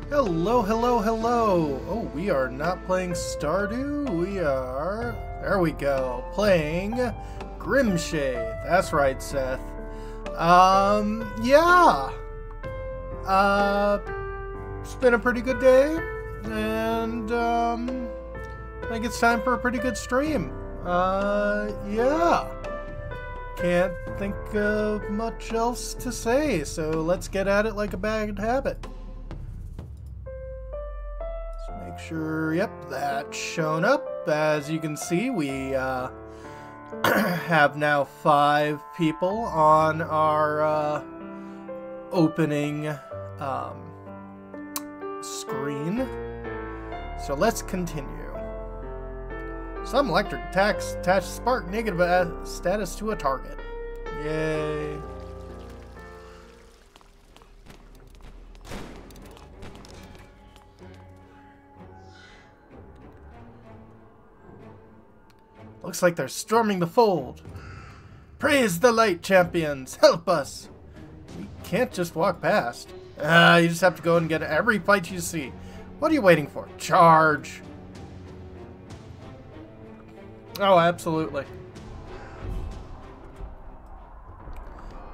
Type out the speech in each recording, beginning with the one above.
Hello, hello, hello! Oh, we are not playing Stardew, we are... There we go, playing Grimshade. That's right, Seth. Yeah! It's been a pretty good day, and, I think it's time for a pretty good stream. Yeah. Can't think of much else to say, so let's get at it like a bad habit. Make sure, yep, that's shown up. As you can see, we have now 5 people on our opening screen. So let's continue. Some electric attacks attach spark negative status to a target. Yay. Looks like they're storming the fold. Praise the light, champions! Help us! We can't just walk past. You just have to go and get every fight you see. What are you waiting for? Charge! Oh, absolutely.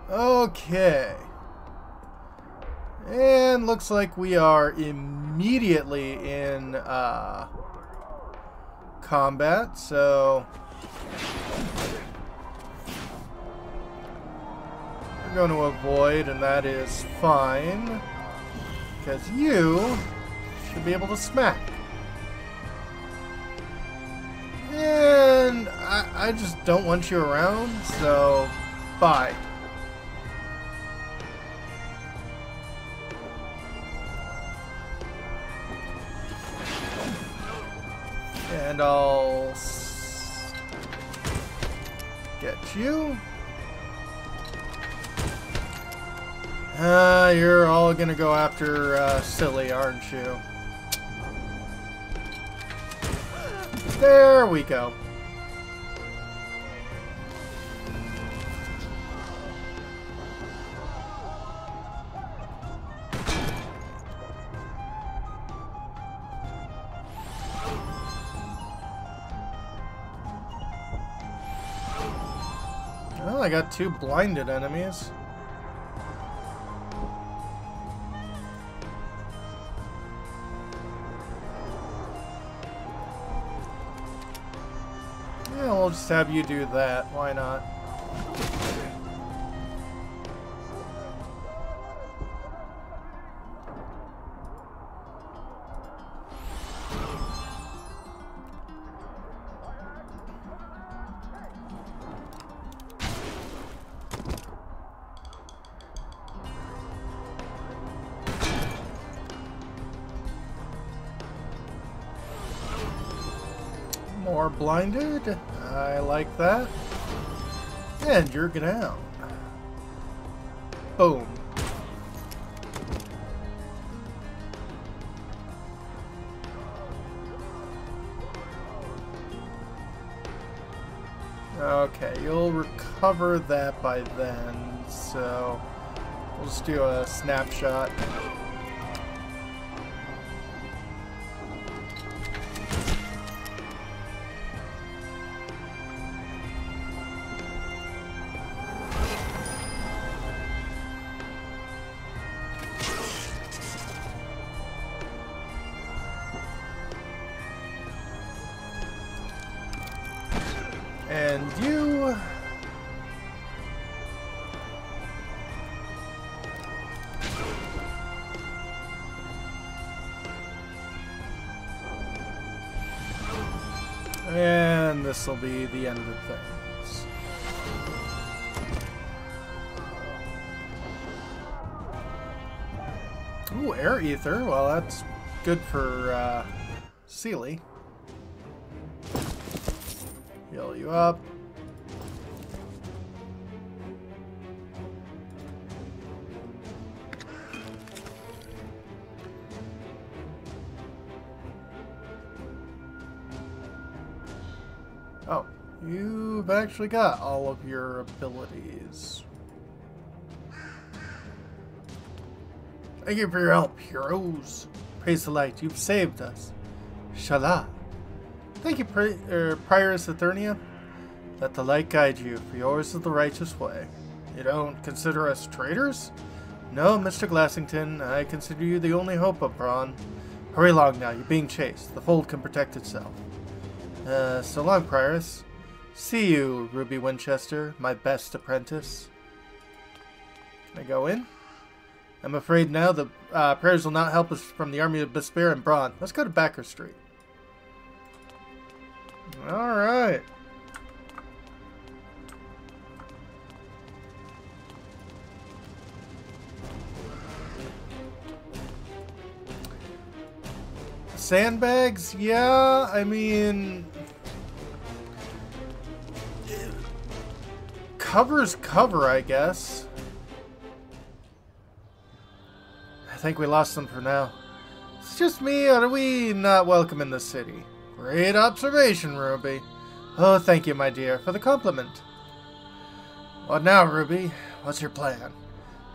Okay. And looks like we are immediately in combat, so we're going to avoid, and that is fine, because you should be able to smack. And I just don't want you around, so bye. And I'll get you. You're all gonna go after Silly, aren't you? There we go. Well, I got 2 blinded enemies. Yeah, we'll just have you do that. Why not? More blinded. I like that. And you're down. Boom. Okay, you'll recover that by then, so we'll just do a snapshot. And you... And this will be the end of things. Ooh, air ether. Well, that's good for Sealy. Heal you up. Oh, you've actually got all of your abilities. Thank you for your help, heroes. Praise the light, you've saved us. Shala. Thank you, Prioress Eternia. Let the light guide you, for yours is the righteous way. You don't consider us traitors? No, Mr. Glassington, I consider you the only hope of Brann. Hurry along now, you're being chased. The fold can protect itself. So long, Prioress. See you, Ruby Winchester, my best apprentice. Can I go in? I'm afraid now the prayers will not help us from the army of despair and Brann. Let's go to Backer Street. Alright. Sandbags? Yeah, I mean... Cover's cover, I guess. I think we lost them for now. It's just me, or are we not welcome in the city? Great observation, Ruby. Oh, thank you, my dear, for the compliment. What now, Ruby? What's your plan?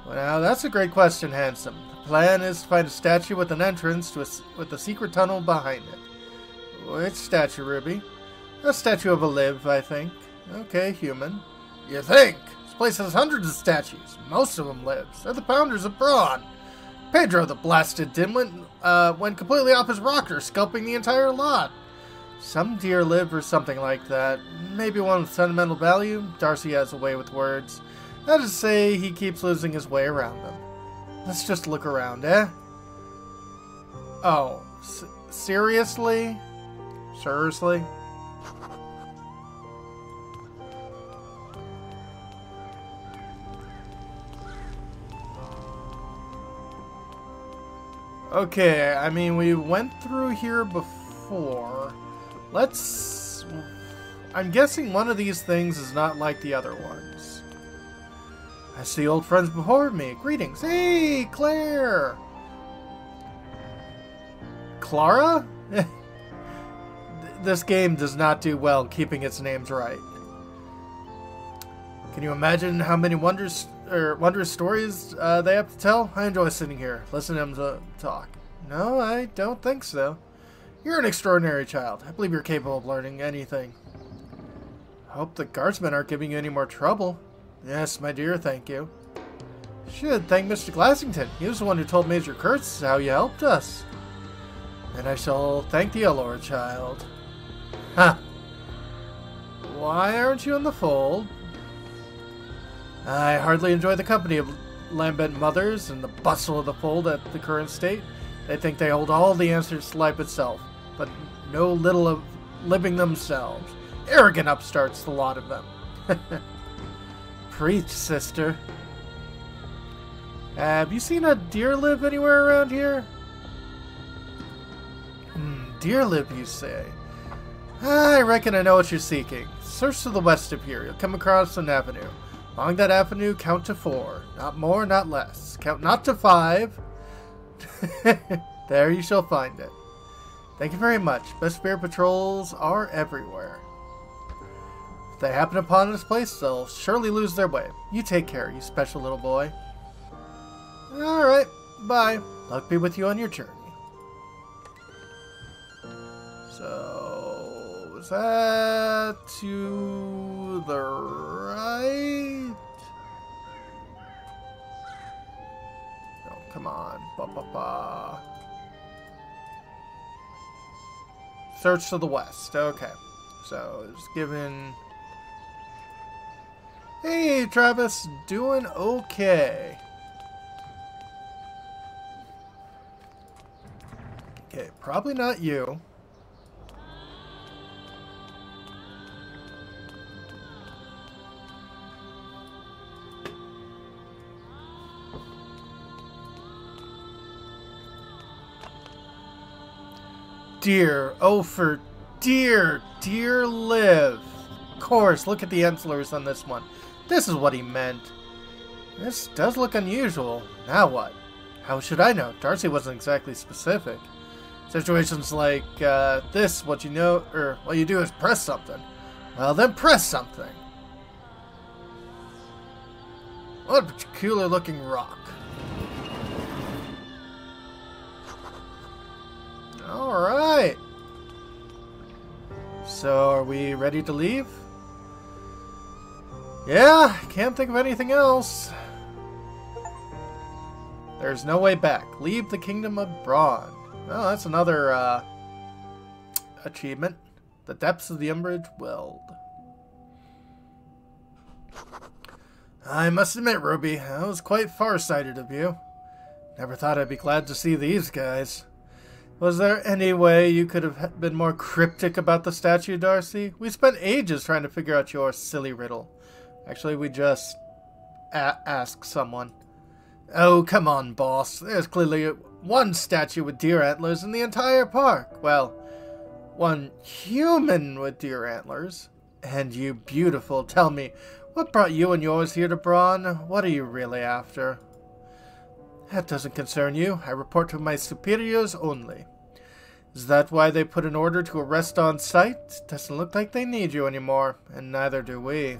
Well, now, that's a great question, Handsome. The plan is to find a statue with an entrance to with a secret tunnel behind it. Which statue, Ruby? A statue of a live, I think. Okay, human. You think? This place has hundreds of statues. Most of them lives. They're the founders of Brann. Pedro, the blasted dimwit, went completely off his rocker, scalping the entire lot. Some deer live or something like that. Maybe one with sentimental value. Darcy has a way with words. That is to say, he keeps losing his way around them. Let's just look around, eh? Oh, seriously? Seriously? Okay, I mean, we went through here before. Let's... I'm guessing one of these things is not like the other ones. I see old friends before me. Greetings. Hey, Claire! Clara? This game does not do well keeping its names right. Can you imagine how many wondrous stories they have to tell? I enjoy sitting here, listening to them talk. No, I don't think so. You're an extraordinary child. I believe you're capable of learning anything. I hope the guardsmen aren't giving you any more trouble. Yes, my dear, thank you. Should thank Mr. Glassington. He was the one who told Major Kurtz how you helped us. And I shall thank the Allure child. Ha! Why aren't you in the fold? I hardly enjoy the company of lambent mothers and the bustle of the fold at the current state. They think they hold all the answers to life itself, but no little of living themselves. Arrogant upstarts, the lot of them. Preach, sister. Have you seen a deer live anywhere around here? Deer live, you say? I reckon I know what you're seeking. Search to the west of here. You'll come across an avenue. Along that avenue, count to 4. Not more, not less. Count not to 5. There you shall find it. Thank you very much. Best spirit patrols are everywhere. If they happen upon this place, they'll surely lose their way. You take care, you special little boy. Alright, bye. Luck be with you on your journey. So, was that to the right? Oh, come on. Ba-ba-ba. Search to the west. Okay. So, it's given... Hey, Travis. Doing okay. Okay, probably not you. Dear, oh for dear live. Of course, look at the antlers on this one. This is what he meant. This does look unusual. Now what? How should I know? Darcy wasn't exactly specific. Situations like this, what you know, or what you do is press something. Well, then press something. What a peculiar looking rock. Alright. So, are we ready to leave? Yeah, can't think of anything else. There's no way back. Leave the kingdom of Brann. Oh, that's another achievement. The depths of the umbrage weld. I must admit, Ruby, that was quite far-sighted of you. Never thought I'd be glad to see these guys. Was there any way you could have been more cryptic about the statue, Darcy? We spent ages trying to figure out your silly riddle. Actually, we just asked someone. Oh, come on, boss. There's clearly one statue with deer antlers in the entire park. Well, one human with deer antlers. And you beautiful, tell me, what brought you and yours here to Brann? What are you really after? That doesn't concern you. I report to my superiors only. Is that why they put an order to arrest on sight? Doesn't look like they need you anymore, and neither do we.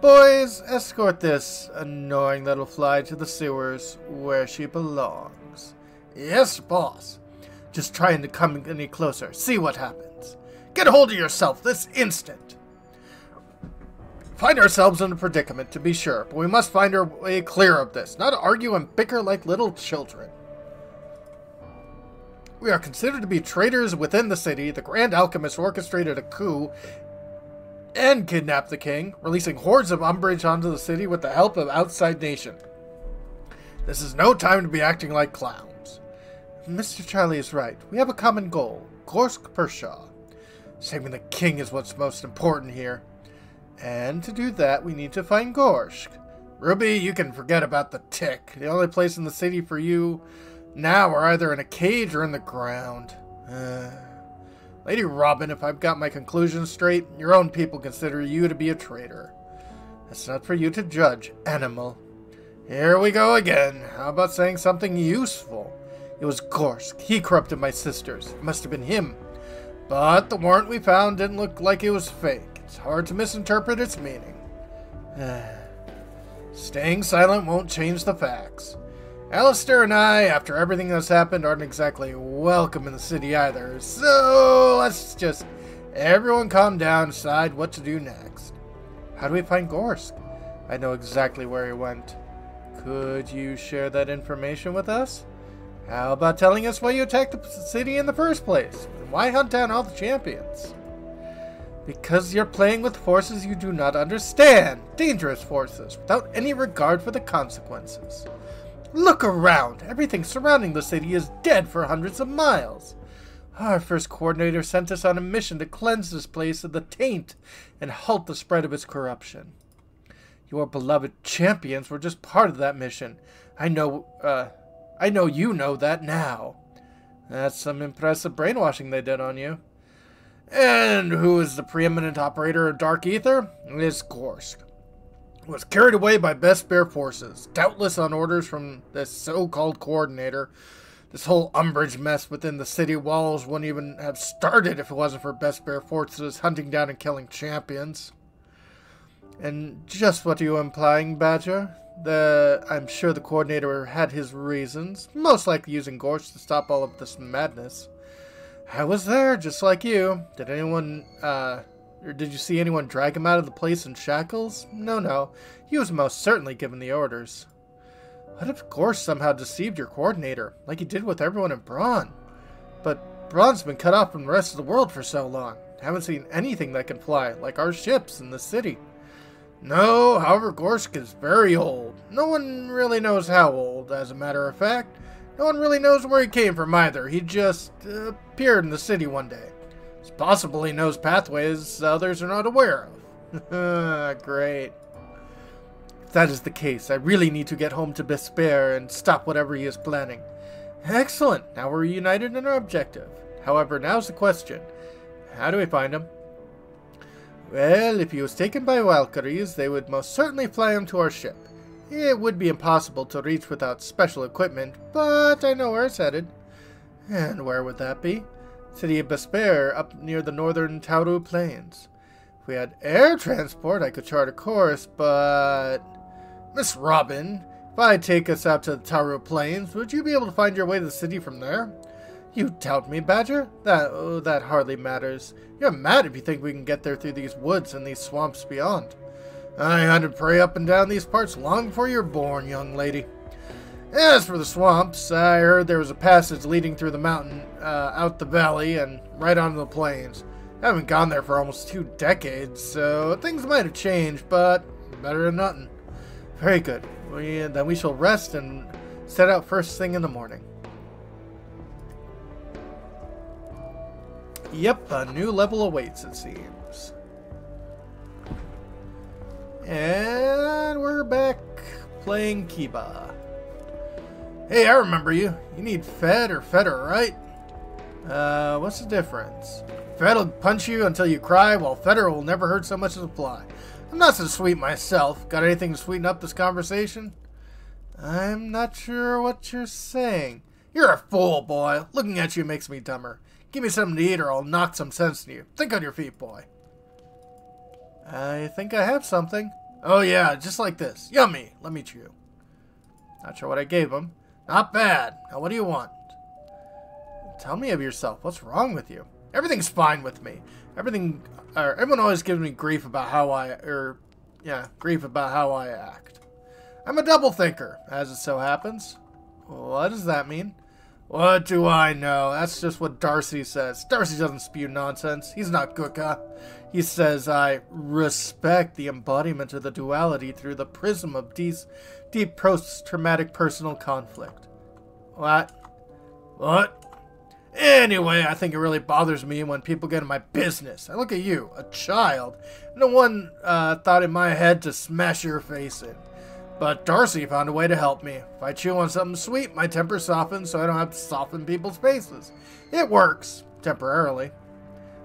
Boys, escort this annoying little fly to the sewers where she belongs. Yes, boss. Just trying to come any closer. See what happens. Get a hold of yourself this instant. Find ourselves in a predicament, to be sure, but we must find our way clear of this, not argue and bicker like little children. We are considered to be traitors within the city. The Grand Alchemist orchestrated a coup and kidnapped the king, releasing hordes of umbrage onto the city with the help of outside nation. This is no time to be acting like clowns. Mr. Charlie is right. We have a common goal. Gorsk Pershaw. Saving the king is what's most important here. And to do that, we need to find Gorsk. Ruby, you can forget about the tick. The only place in the city for you now are either in a cage or in the ground. Lady Robin, if I've got my conclusions straight, your own people consider you to be a traitor. That's not for you to judge, animal. Here we go again. How about saying something useful? It was Gorsk. He corrupted my sisters. It must have been him. But the warrant we found didn't look like it was fake. It's hard to misinterpret its meaning. Staying silent won't change the facts. Alistair and I, after everything that's happened, aren't exactly welcome in the city either. So let's just everyone calm down and decide what to do next. How do we find Gorsk? I know exactly where he went. Could you share that information with us? How about telling us why you attacked the city in the first place? And why hunt down all the champions? Because you're playing with forces you do not understand. Dangerous forces, without any regard for the consequences. Look around. Everything surrounding the city is dead for hundreds of miles. Our first coordinator sent us on a mission to cleanse this place of the taint and halt the spread of its corruption. Your beloved champions were just part of that mission. I know you know that now. That's some impressive brainwashing they did on you. And who is the preeminent operator of Dark Ether? It's Gorsk. Was carried away by Best Bear forces, doubtless on orders from this so-called coordinator. This whole umbrage mess within the city walls wouldn't even have started if it wasn't for Best Bear forces hunting down and killing champions. And just what are you implying, Badger? I'm sure the coordinator had his reasons, most likely using Gorsk to stop all of this madness. I was there, just like you. Did you see anyone drag him out of the place in shackles? No. He was most certainly given the orders. What if Gorsk somehow deceived your coordinator, like he did with everyone in Brann? But Brann's been cut off from the rest of the world for so long. Haven't seen anything that can fly, like our ships in the city. No, however, Gorsk is very old. No one really knows how old, as a matter of fact. No one really knows where he came from either. He just appeared in the city one day. It's possible he knows pathways others are not aware of. Great. If that is the case, I really need to get home to Despair and stop whatever he is planning. Excellent. Now we're united in our objective. However, now's the question. How do we find him? Well, if he was taken by Valkyries, they would most certainly fly him to our ship. It would be impossible to reach without special equipment, but I know where it's headed. And where would that be? City of Despair, up near the northern Tauru Plains. If we had air transport, I could chart a course, but... Miss Robin, if I take us out to the Tauru Plains, would you be able to find your way to the city from there? You doubt me, Badger? That hardly matters. You're mad if you think we can get there through these woods and these swamps beyond. I hunted prey up and down these parts long before you were born, young lady. As for the swamps, I heard there was a passage leading through the mountain, out the valley, and right onto the plains. I haven't gone there for almost 2 decades, so things might have changed, but better than nothing. Very good. Then we shall rest and set out first thing in the morning. Yep, a new level awaits, it seems. And we're back playing Kiba. Hey, I remember you. You need Fed or Feder, right? What's the difference? Fed'll punch you until you cry, while Feder will never hurt so much as a fly. I'm not so sweet myself. Got anything to sweeten up this conversation? I'm not sure what you're saying. You're a fool, boy. Looking at you makes me dumber. Give me something to eat or I'll knock some sense into you. Think on your feet, boy. I think I have something. Oh yeah, just like this. Yummy. Let me chew. Not sure what I gave him. Not bad. Now what do you want? Tell me of yourself. What's wrong with you? Everything's fine with me. Everyone always gives me grief about how I act. I'm a double thinker, as it so happens. What does that mean? What do I know? That's just what Darcy says. Darcy doesn't spew nonsense. He's not Guka. He says I respect the embodiment of the duality through the prism of deep post-traumatic personal conflict. What? What? Anyway, I think it really bothers me when people get in my business. I look at you, a child, and the one thought in my head to smash your face in. But Darcy found a way to help me. If I chew on something sweet, my temper softens so I don't have to soften people's faces. It works. Temporarily.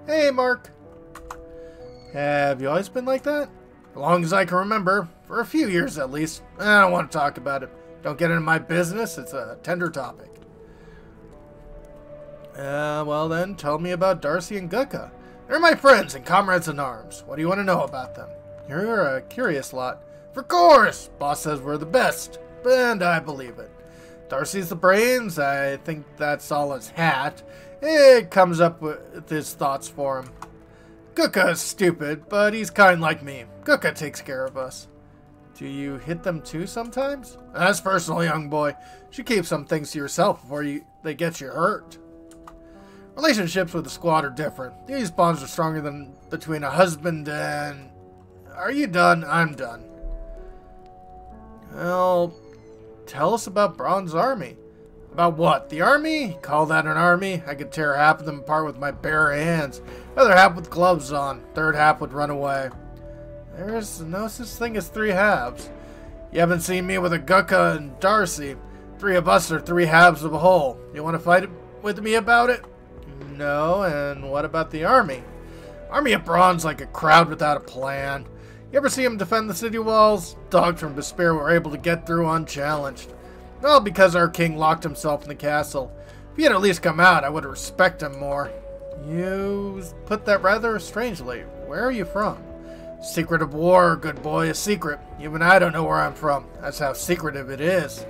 Hey, Mark. Have you always been like that? As long as I can remember. For a few years at least. I don't want to talk about it. Don't get into my business. It's a tender topic. Well then, tell me about Darcy and Guka. They're my friends and comrades in arms. What do you want to know about them? You're a curious lot. Of course! Boss says we're the best, and I believe it. Darcy's the brains. I think that's all his hat. It comes up with his thoughts for him. Guka's stupid, but he's kind like me. Guka takes care of us. Do you hit them too sometimes? That's personal, young boy. You should keep some things to yourself before they get you hurt. Relationships with the squad are different. These bonds are stronger than between a husband and... Are you done? I'm done. Well, tell us about Brann's army. About what? The army? Call that an army? I could tear half of them apart with my bare hands. Other half with gloves on. Third half would run away. There's no such thing as 3 halves. You haven't seen me with a Guka and Darcy. 3 of us are 3 halves of a whole. You want to fight with me about it? No, and what about the army? Army of Brann's like a crowd without a plan. You ever see him defend the city walls? Dogs from despair were able to get through unchallenged. All because our king locked himself in the castle. If he had at least come out, I would respect him more. You put that rather strangely. Where are you from? Secret of war, good boy, a secret. Even I don't know where I'm from. That's how secretive it is.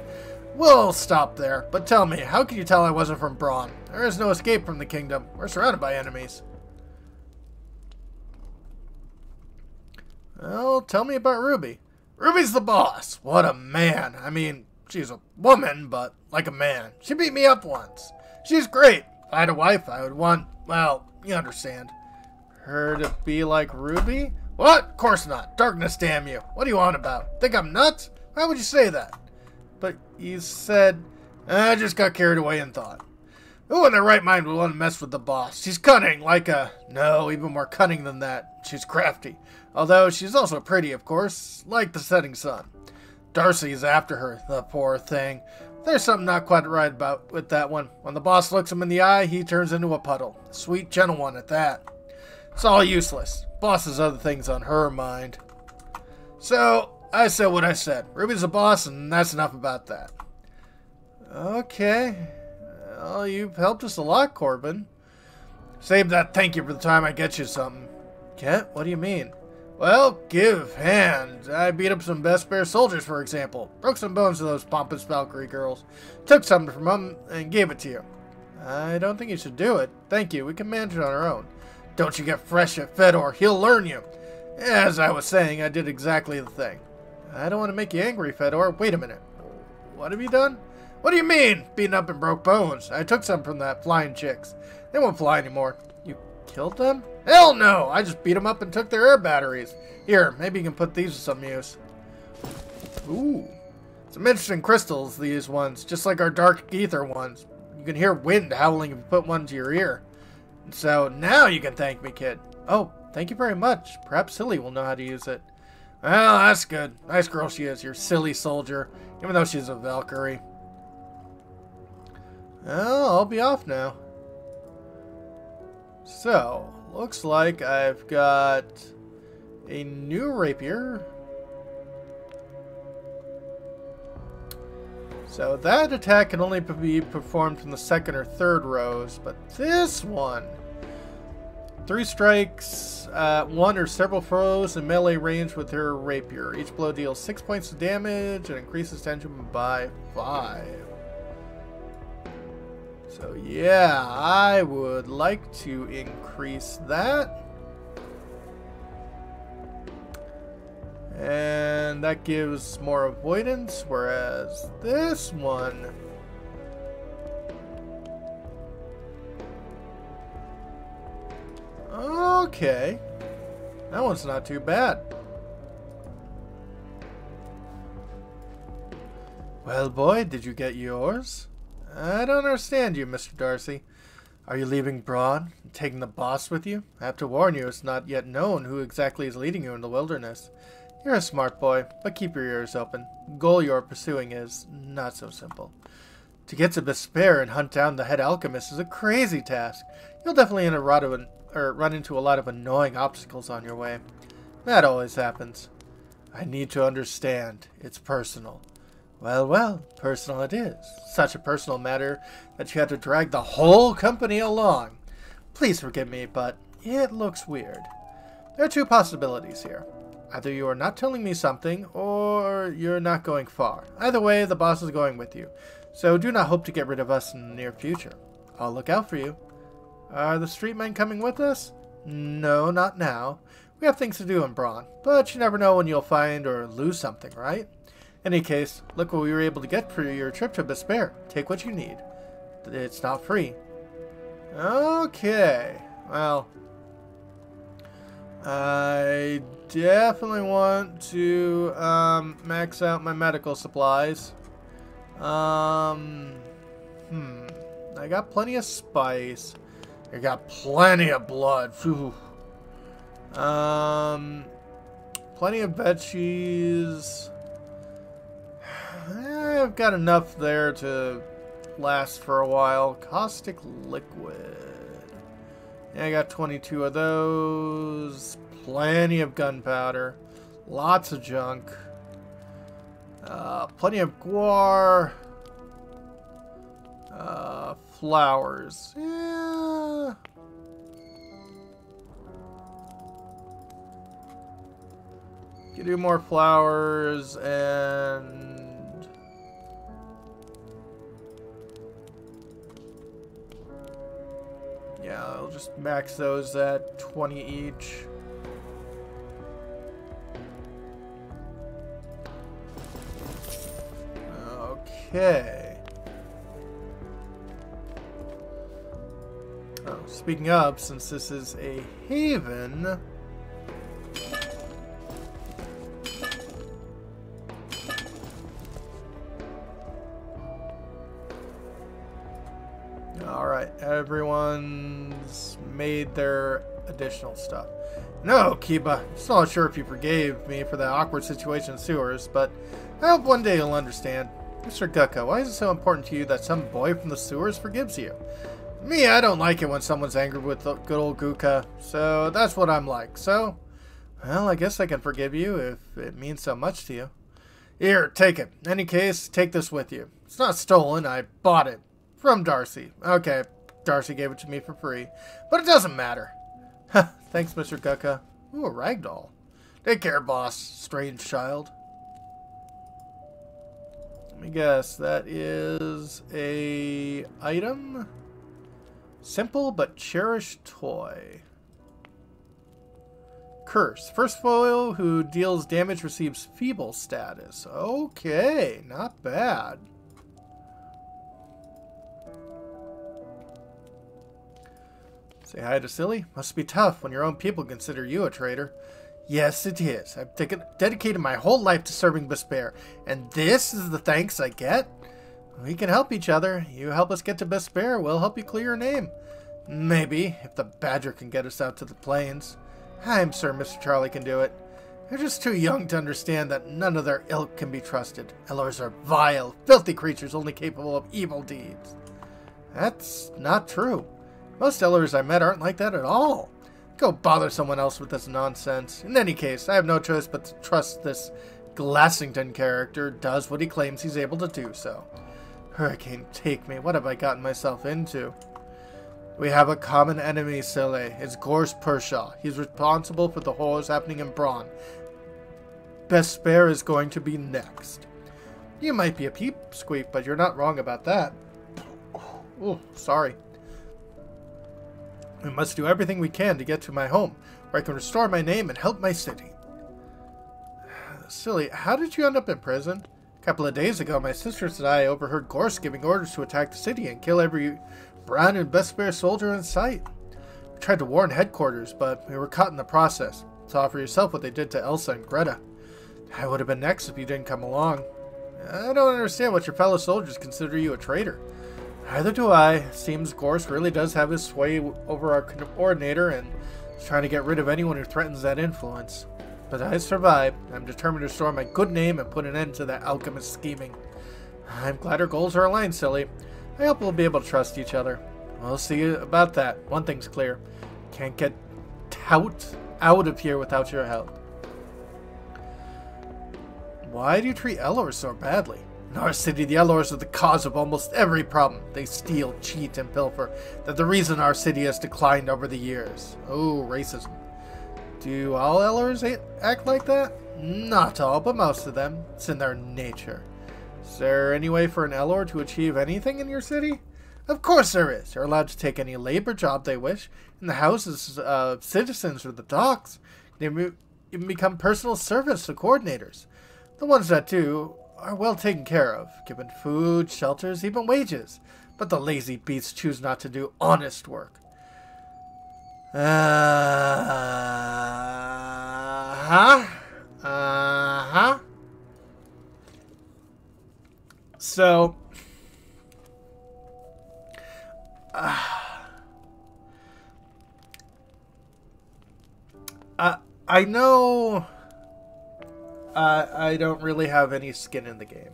We'll stop there, but tell me, how can you tell I wasn't from Brann? There is no escape from the kingdom. We're surrounded by enemies. Well, tell me about Ruby. Ruby's the boss. What a man. I mean, she's a woman, but like a man. She beat me up once. She's great. If I had a wife, I would want, well, you understand. Her to be like Ruby? What? Of course not. Darkness, damn you. What do you want about? Think I'm nuts? Why would you say that? But you said... I just got carried away in thought. Who in their right mind would want to mess with the boss? She's cunning, like a... No, even more cunning than that. She's crafty. Although she's also pretty, of course, like the setting sun. Darcy's after her, the poor thing. There's something not quite right about with that one. When the boss looks him in the eye, he turns into a puddle. A sweet, gentle one at that. It's all useless. Boss has other things on her mind. So, I said what I said. Ruby's a boss, and that's enough about that. Okay. Well, you've helped us a lot, Corbin. Save that thank you for the time I get you something. Kent, what do you mean? Well, give hand. I beat up some best bear soldiers, for example. Broke some bones to those pompous Valkyrie girls. Took something from them and gave it to you. I don't think you should do it. Thank you, we can manage it on our own. Don't you get fresh at Fedor, he'll learn you. As I was saying, I did exactly the thing. I don't want to make you angry, Fedor. Wait a minute. What have you done? What do you mean? Beaten up and broke bones. I took some from that flying chicks. They won't fly anymore. You killed them? Hell no! I just beat them up and took their air batteries. Here, maybe you can put these to some use. Ooh. Some interesting crystals, these ones. Just like our dark ether ones. You can hear wind howling if you put one to your ear. So, now you can thank me, kid. Oh, thank you very much. Perhaps Silly will know how to use it. Well, that's good. Nice girl she is, your silly soldier. Even though she's a Valkyrie. Well, I'll be off now. So, looks like I've got a new rapier. So that attack can only be performed from the second or third rows, but this one, 3 strikes, 1 or several foes in melee range with her rapier. Each blow deals 6 points of damage and increases tension by 5. So yeah, I would like to increase that. And that gives more avoidance, whereas this one... Okay. That one's not too bad. Well, boy, did you get yours? I don't understand you, Mr. Darcy. Are you leaving Brann and taking the boss with you? I have to warn you, it's not yet known who exactly is leading you in the wilderness. You're a smart boy, but keep your ears open. The goal you're pursuing is not so simple. To get to Despair and hunt down the head alchemist is a crazy task. You'll definitely run into a lot of annoying obstacles on your way. That always happens. I need to understand. It's personal. Well, well, personal it is. Such a personal matter that you had to drag the whole company along. Please forgive me, but it looks weird. There are 2 possibilities here. Either you are not telling me something, or you're not going far. Either way, the boss is going with you. So do not hope to get rid of us in the near future. I'll look out for you. Are the street men coming with us? No, not now. We have things to do in Brann, but you never know when you'll find or lose something, right? In any case, look what we were able to get for your trip to Despair. Take what you need. It's not free. Okay. Well, I definitely want to max out my medical supplies. I got plenty of spice. I got plenty of blood. Phew. Plenty of veggies. I've got enough there to last for a while. Caustic liquid. Yeah, I got 22 of those. Plenty of gunpowder. Lots of junk. Plenty of guar. Flowers. Yeah. You do more flowers and... yeah, I'll just max those at 20 each. Okay. Oh, speaking of, since this is a haven... Alright, everyone's made their additional stuff. No, Kiba, still not sure if you forgave me for that awkward situation in sewers, but I hope one day you'll understand. Mr. Gucka, why is it so important to you that some boy from the sewers forgives you? Me, I don't like it when someone's angry with the good old Gucka, so that's what I'm like. So, well, I guess I can forgive you if it means so much to you. Here, take it. In any case, take this with you. It's not stolen, I bought it. From Darcy. Okay, Darcy gave it to me for free, but it doesn't matter. Thanks, Mr. Gucka. Ooh, a ragdoll. Take care, boss, strange child. Let me guess, that is a item? Simple but cherished toy. Curse. First foil who deals damage receives feeble status. Okay, not bad. Say hi to Silly. Must be tough when your own people consider you a traitor. Yes, it is. I've dedicated my whole life to serving Despair, and this is the thanks I get? We can help each other. You help us get to Despair, we'll help you clear your name. Maybe, if the Badger can get us out to the plains. I'm sure Mr. Charlie can do it. They're just too young to understand that none of their ilk can be trusted. Elors are vile, filthy creatures only capable of evil deeds. That's not true. Most Elors I met aren't like that at all. Go bother someone else with this nonsense. In any case, I have no choice but to trust this Glassington character does what he claims he's able to do so. Hurricane, take me. What have I gotten myself into? We have a common enemy, Silly. It's Gorse Pershaw. He's responsible for the horrors happening in Brann. Despair is going to be next. You might be a peepsqueak, but you're not wrong about that. Oh, sorry. We must do everything we can to get to my home, where I can restore my name and help my city. Silly, how did you end up in prison? A couple of days ago, my sisters and I overheard Gorse giving orders to attack the city and kill every Brann and Despair soldier in sight. We tried to warn headquarters, but we were caught in the process. Saw for yourself what they did to Elsa and Greta. I would have been next if you didn't come along. I don't understand what your fellow soldiers consider you a traitor. Neither do I. Seems Gorse really does have his sway over our coordinator and is trying to get rid of anyone who threatens that influence. But I survived. I'm determined to restore my good name and put an end to that alchemist scheming. I'm glad our goals are aligned, Silly. I hope we'll be able to trust each other. We'll see about that. One thing's clear. Can't get out of here without your help. Why do you treat Elors so badly? In our city, the Elors are the cause of almost every problem. They steal, cheat, and pilfer. They're the reason our city has declined over the years. Oh, racism. Do all Elors act like that? Not all, but most of them. It's in their nature. Is there any way for an Elor to achieve anything in your city? Of course there is. They're allowed to take any labor job they wish. In the houses of citizens or the docks. They even become personal service coordinators. The ones that do are well taken care of, given food, shelters, even wages. But the lazy beasts choose not to do honest work. So, I know I don't really have any skin in the game.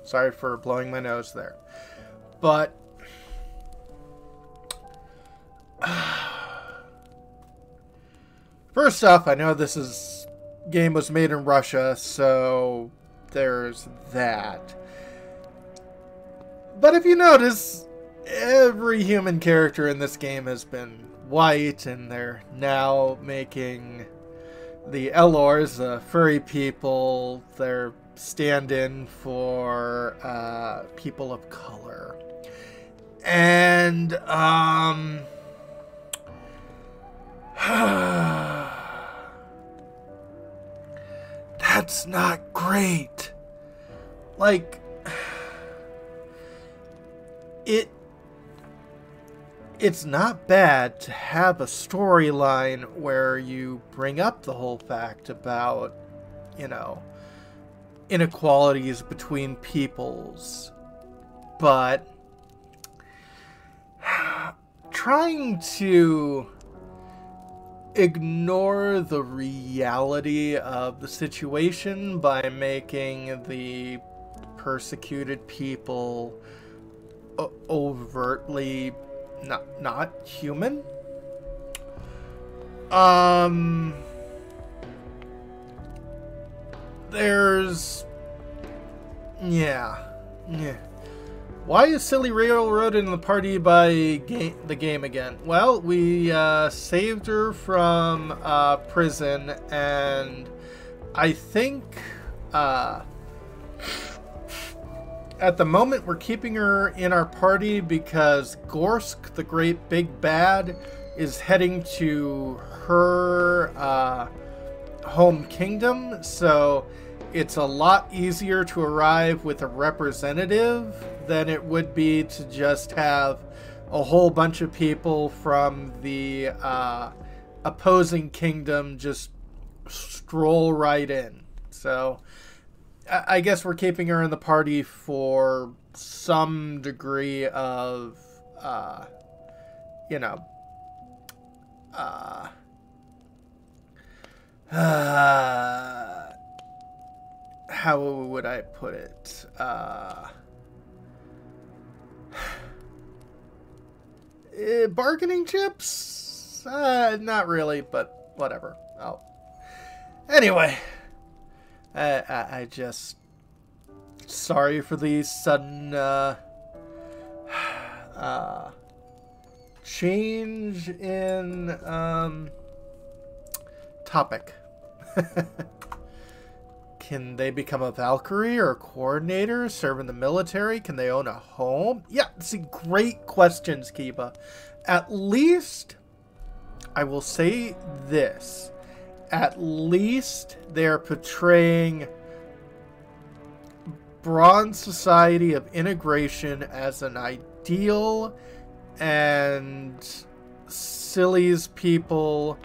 Sorry for blowing my nose there. But first off, I know this game was made in Russia, so there's that. But if you notice, every human character in this game has been white, and they're now making the Elors, the furry people, their stand-in for people of color. And that's not great. Like, it's not bad to have a storyline where you bring up the whole fact about, you know, inequalities between peoples, but trying to ignore the reality of the situation by making the persecuted people overtly not human. There's yeah. Why is Silly railroaded in the party by the game again? Well, we saved her from prison, and I think At the moment, we're keeping her in our party because Gorsk, the great big bad, is heading to her home kingdom. So it's a lot easier to arrive with a representative than it would be to just have a whole bunch of people from the opposing kingdom just stroll right in. So I guess we're keeping her in the party for some degree of, you know, how would I put it? Bargaining chips? Not really, but whatever. Oh. Anyway. I just... Sorry for the sudden, change in, topic. Can they become a Valkyrie or a coordinator, serve in the military? Can they own a home? Yeah, see, great questions, Kiba. At least, I will say this. At least they're portraying Brann's society of integration as an ideal and Silly's people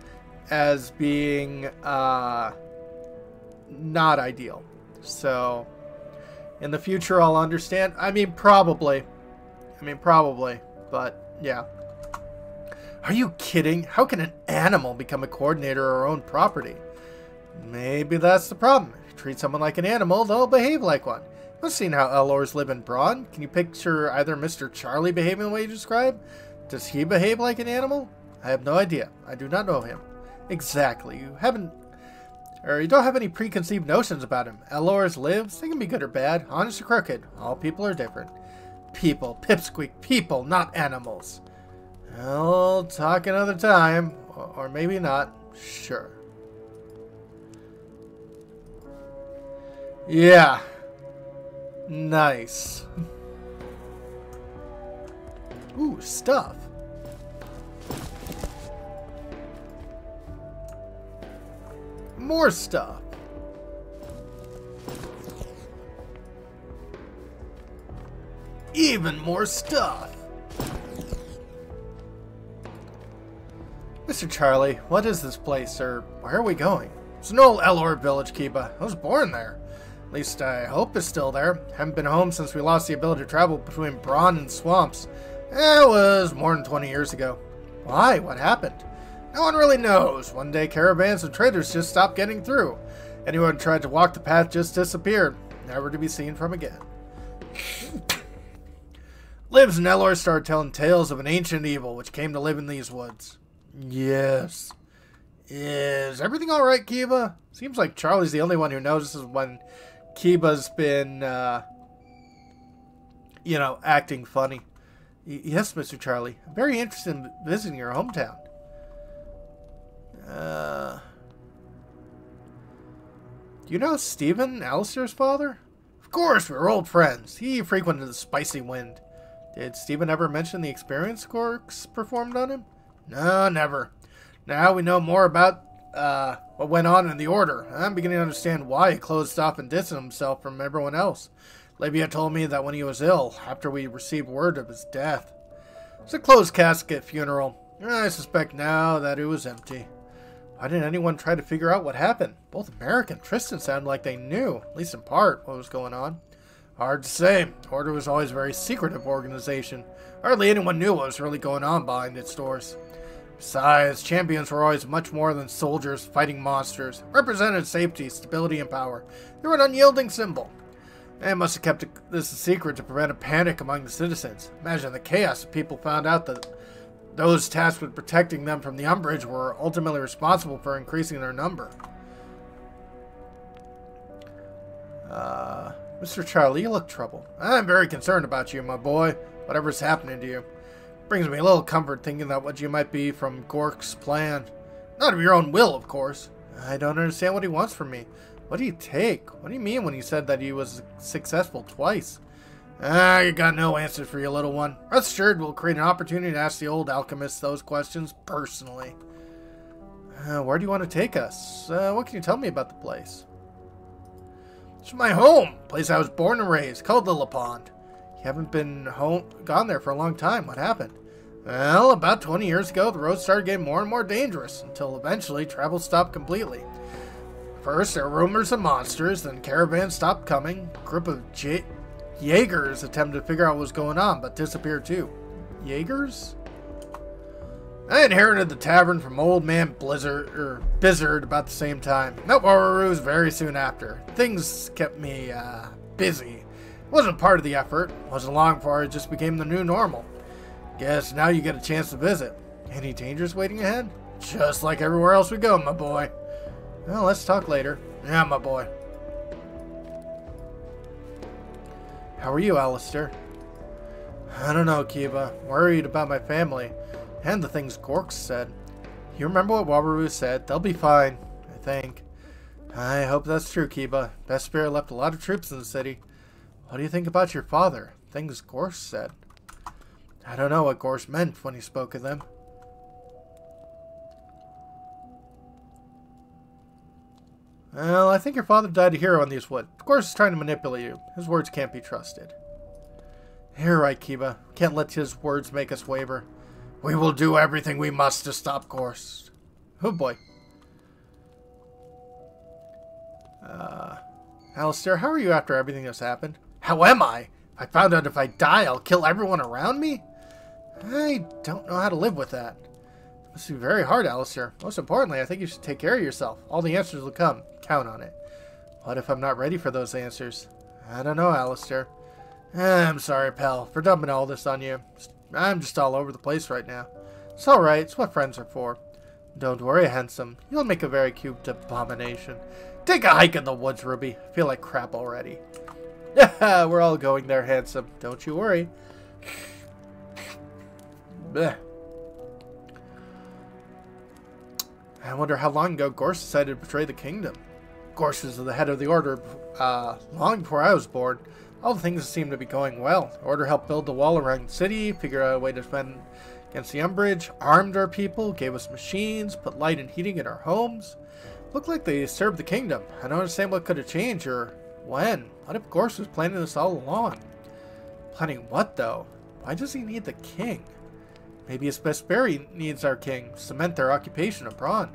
as being not ideal. So in the future I'll understand. I mean probably, but yeah. Are you kidding? How can an animal become a coordinator of our own property? Maybe that's the problem. If you treat someone like an animal, they'll behave like one. You've seen how Elors live in Brann. Can you picture either Mr. Charlie behaving the way you describe? Does he behave like an animal? I have no idea. I do not know him. Exactly. You don't have any preconceived notions about him. Elors lives. They can be good or bad, honest or crooked. All people are different. People. Pipsqueak. People, not animals. I'll talk another time. Or maybe not. Sure. Yeah. Nice. Ooh, stuff. More stuff. Even more stuff. Mr. Charlie, what is this place, or where are we going? It's an old Elor village, Kiba. I was born there. At least I hope it's still there. Haven't been home since we lost the ability to travel between Brann and swamps. It was more than 20 years ago. Why? What happened? No one really knows. One day caravans of traders just stopped getting through. Anyone who tried to walk the path just disappeared, never to be seen from again. Libs and Elor started telling tales of an ancient evil which came to live in these woods. Yes. Is everything alright, Kiba? Seems like Charlie's the only one who notices when Kiba's been, you know, acting funny. Yes, Mr. Charlie. I'm very interested in visiting your hometown. Do you know Stephen, Alistair's father? Of course, we were old friends. He frequented the Spicy Wind. Did Stephen ever mention the experience Gorks performed on him? No, never. Now we know more about what went on in the Order. I'm beginning to understand why he closed off and distanced himself from everyone else. Libya told me that when he was ill, after we received word of his death. It's a closed casket funeral. I suspect now that it was empty. Why didn't anyone try to figure out what happened? Both Merrick and Tristan sounded like they knew, at least in part, what was going on. Hard to say. Order was always a very secretive organization. Hardly anyone knew what was really going on behind its doors. Besides, champions were always much more than soldiers fighting monsters. Represented safety, stability, and power. They were an unyielding symbol. They must have kept this a secret to prevent a panic among the citizens. Imagine the chaos if people found out that those tasked with protecting them from the umbrage were ultimately responsible for increasing their number. Mr. Charlie, you look troubled. I'm very concerned about you, my boy. Whatever's happening to you. Brings me a little comfort thinking that what you might be from Gork's plan. Not of your own will, of course. I don't understand what he wants from me. What do you take? What do you mean when he said that he was successful twice? Ah, you got no answers for your little one. Rest assured, we'll create an opportunity to ask the old alchemist those questions personally. Where do you want to take us? What can you tell me about the place? It's my home, place I was born and raised, called Lilla Pond. You haven't been gone there for a long time. What happened? Well, about 20 years ago, the road started getting more and more dangerous, until eventually travel stopped completely. First, there were rumors of monsters, then caravans stopped coming. A group of Jaegers attempted to figure out what was going on, but disappeared too. Jaegers? I inherited the tavern from old man Bizzard about the same time. Met Wawaroos very soon after. Things kept me, busy. Wasn't part of the effort. Wasn't long before it just became the new normal. Guess now you get a chance to visit. Any dangers waiting ahead? Just like everywhere else we go, my boy. Well, let's talk later. Yeah, my boy. How are you, Alistair? I don't know, Kiba. Worried about my family. And the things Gork said. You remember what Wabaroo said? They'll be fine, I think. I hope that's true, Kiba. Best Spirit left a lot of troops in the city. What do you think about your father? Things Gorsh said. I don't know what Gorsh meant when he spoke of them. Well, I think your father died a hero in these woods. Gorsh is trying to manipulate you. His words can't be trusted. You're right, Kiba. Can't let his words make us waver. We will do everything we must to stop Gorsh. Oh boy. Alistair, how are you after everything that's happened? How am I? I found out if I die, I'll kill everyone around me? I don't know how to live with that. It must be very hard, Alistair. Most importantly, I think you should take care of yourself. All the answers will come. Count on it. What if I'm not ready for those answers? I don't know, Alistair. I'm sorry, pal, for dumping all this on you. I'm just all over the place right now. It's alright. It's what friends are for. Don't worry, handsome. You'll make a very cute abomination. Take a hike in the woods, Ruby. I feel like crap already. Yeah, we're all going there, handsome. Don't you worry. Blech. I wonder how long ago Gorsh decided to betray the kingdom. Gorsh was the head of the Order long before I was born. All the things seem to be going well. The Order helped build the wall around the city, figure out a way to defend against the Umbrage, armed our people, gave us machines, put light and heating in our homes. Looked like they served the kingdom. I don't understand what could have changed or when. What if Gorsh was planning this all along? Planning what, though? Why does he need the king? Maybe his best berry needs our king. Cement their occupation of Brann.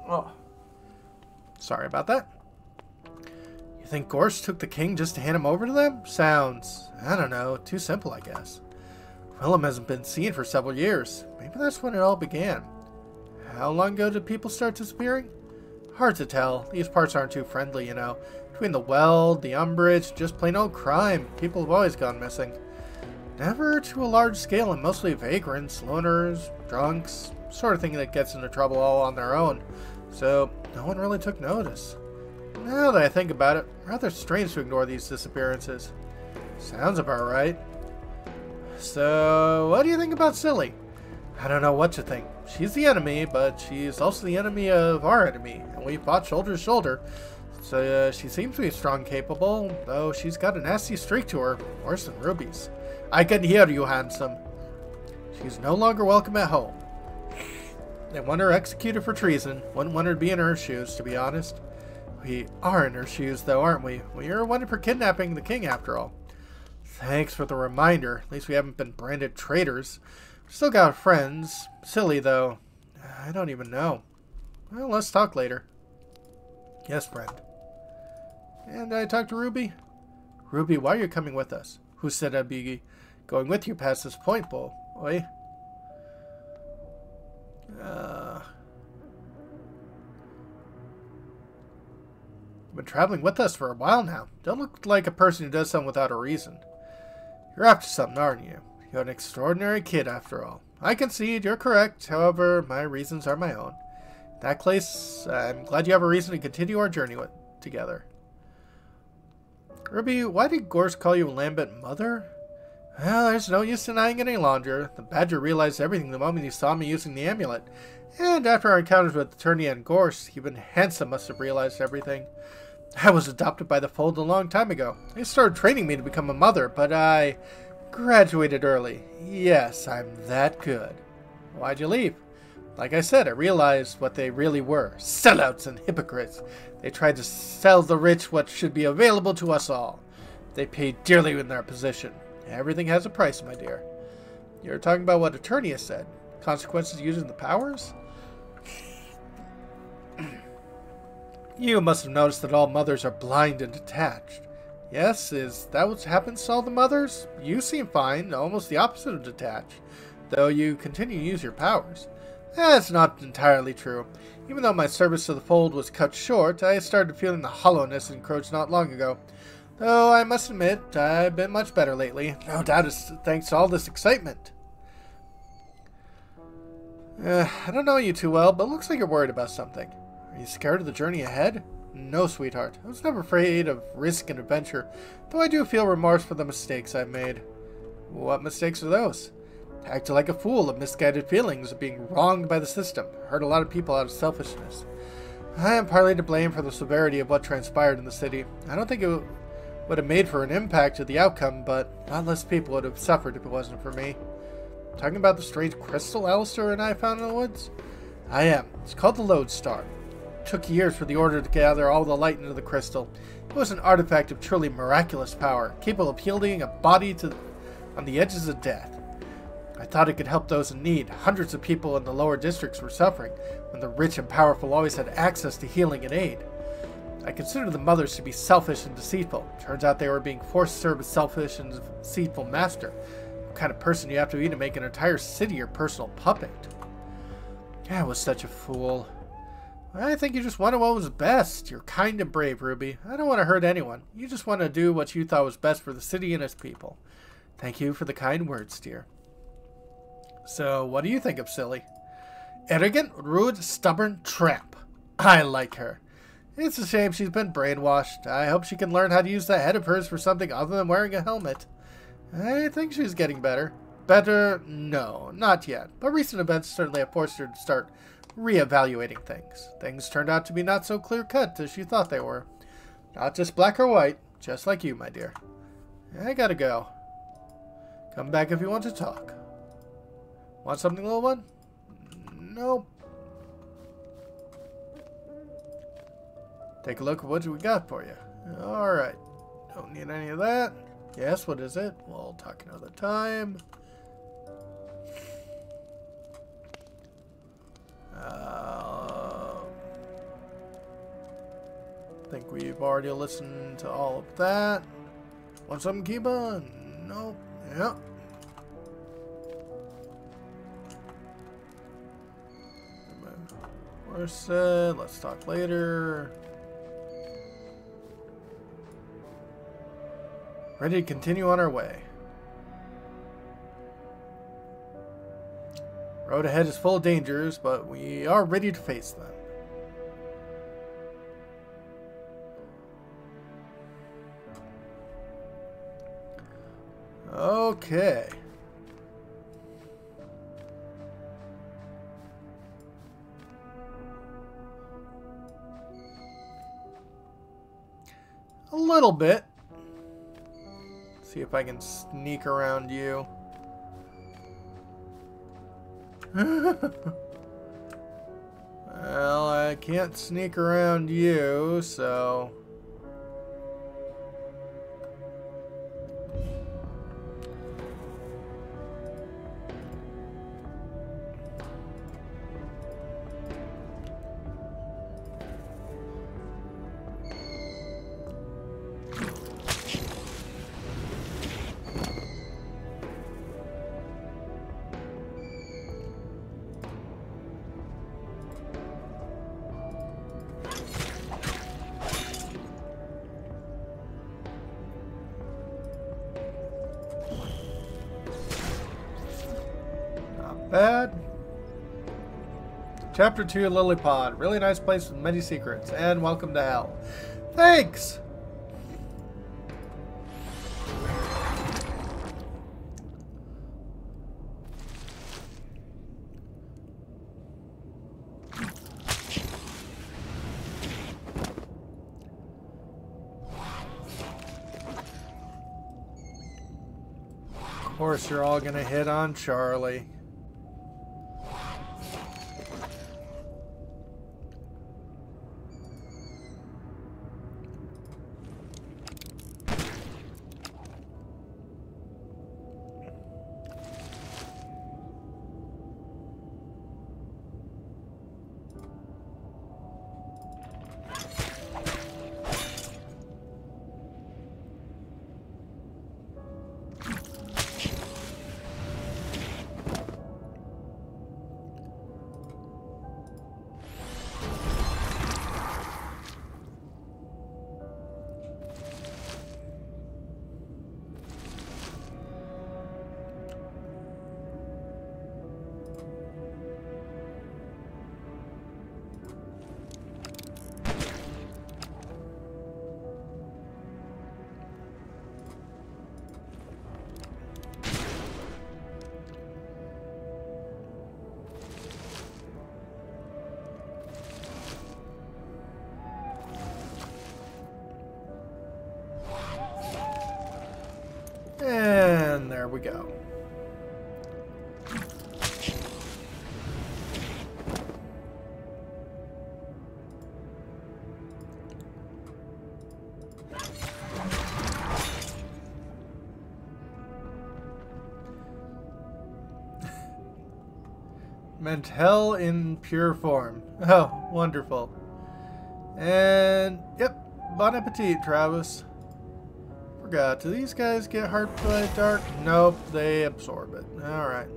Oh. Sorry about that. You think Gorsh took the king just to hand him over to them? Sounds, I don't know, too simple, I guess. Willem hasn't been seen for several years. Maybe that's when it all began. How long ago did people start disappearing? Hard to tell. These parts aren't too friendly, you know. Between the Weld, the Umbrage, just plain old crime. People have always gone missing. Never to a large scale, and mostly vagrants, loners, drunks, sort of thing that gets into trouble all on their own. So, no one really took notice. Now that I think about it, rather strange to ignore these disappearances. Sounds about right. So, what do you think about Silly? I don't know what to think. She's the enemy, but she's also the enemy of our enemy, and we fought shoulder to shoulder. So, she seems to be strong and capable, though she's got a nasty streak to her, worse than Ruby's. I can hear you, handsome. She's no longer welcome at home. They want her executed for treason. Wouldn't want her to be in her shoes, to be honest. We are in her shoes, though, aren't we? We are wanted for kidnapping the king, after all. Thanks for the reminder. At least we haven't been branded traitors. We still got friends. Silly, though. I don't even know. Well, let's talk later. Yes, friend. And I talked to Ruby. Ruby, why are you coming with us? Who said I'd be going with you past this point, boy? You've been traveling with us for a while now. Don't look like a person who does something without a reason. You're after something, aren't you? You're an extraordinary kid, after all. I concede, you're correct. However, my reasons are my own. In that case, I'm glad you have a reason to continue our journey together. Ruby, why did Gorsh call you a lambent mother? Well, there's no use denying it any longer. The Badger realized everything the moment he saw me using the amulet. And after our encounters with Eternia and Gorsh, even Handsome must have realized everything. I was adopted by the Fold a long time ago. They started training me to become a mother, but I graduated early. Yes, I'm that good. Why'd you leave? Like I said, I realized what they really were. Sellouts and hypocrites. They tried to sell the rich what should be available to us all. They paid dearly in their position. Everything has a price, my dear. You're talking about what Eternia said. Consequences using the powers? You must have noticed that all mothers are blind and detached. Yes, is that what happens to all the mothers? You seem fine, almost the opposite of detached, though you continue to use your powers. That's not entirely true. Even though my service to the Fold was cut short, I started feeling the hollowness encroach not long ago. Though I must admit, I've been much better lately. No doubt it's thanks to all this excitement. I don't know you too well, but it looks like you're worried about something. Are you scared of the journey ahead? No, sweetheart. I was never afraid of risk and adventure, though I do feel remorse for the mistakes I've made. What mistakes are those? Acted like a fool of misguided feelings of being wronged by the system. Hurt a lot of people out of selfishness. I am partly to blame for the severity of what transpired in the city. I don't think it would have made for an impact to the outcome, but not less people would have suffered if it wasn't for me. Talking about the strange crystal Alistair and I found in the woods? I am. It's called the Lodestar. It took years for the Order to gather all the light into the crystal. It was an artifact of truly miraculous power, capable of healing a body on the edges of death. I thought it could help those in need. Hundreds of people in the lower districts were suffering, when the rich and powerful always had access to healing and aid. I considered the mothers to be selfish and deceitful. Turns out they were being forced to serve a selfish and deceitful master. What kind of person you have to be to make an entire city your personal puppet? I was such a fool. I think you just wanted what was best. You're kind and brave, Ruby. I don't want to hurt anyone. You just want to do what you thought was best for the city and its people. Thank you for the kind words, dear. So, what do you think of Silly? Arrogant, rude, stubborn tramp. I like her. It's a shame she's been brainwashed. I hope she can learn how to use that head of hers for something other than wearing a helmet. I think she's getting better. Better? No, not yet. But recent events certainly have forced her to start re-evaluating things. Things turned out to be not so clear-cut as she thought they were. Not just black or white, just like you, my dear. I gotta go. Come back if you want to talk. Want something, little one? Nope. Take a look at what we got for you. Alright. Don't need any of that. Yes, what is it? We'll talk another time. I think we've already listened to all of that. Want something, Kiba? Nope. Yep. Let's talk later. Ready to continue on our way. Road ahead is full of dangers, but we are ready to face them. Okay. A little bit. See if I can sneak around you. Well, I can't sneak around you, so... Bad. Chapter 2, Lilypod. Really nice place with many secrets. And welcome to hell. Thanks! Of course, you're all gonna hit on Charlie. And there we go. Meant hell in pure form. Oh, wonderful. And, yep, bon appetit, Travis. Forgot, do these guys get hurt by dark? Nope, they absorb it. Alright.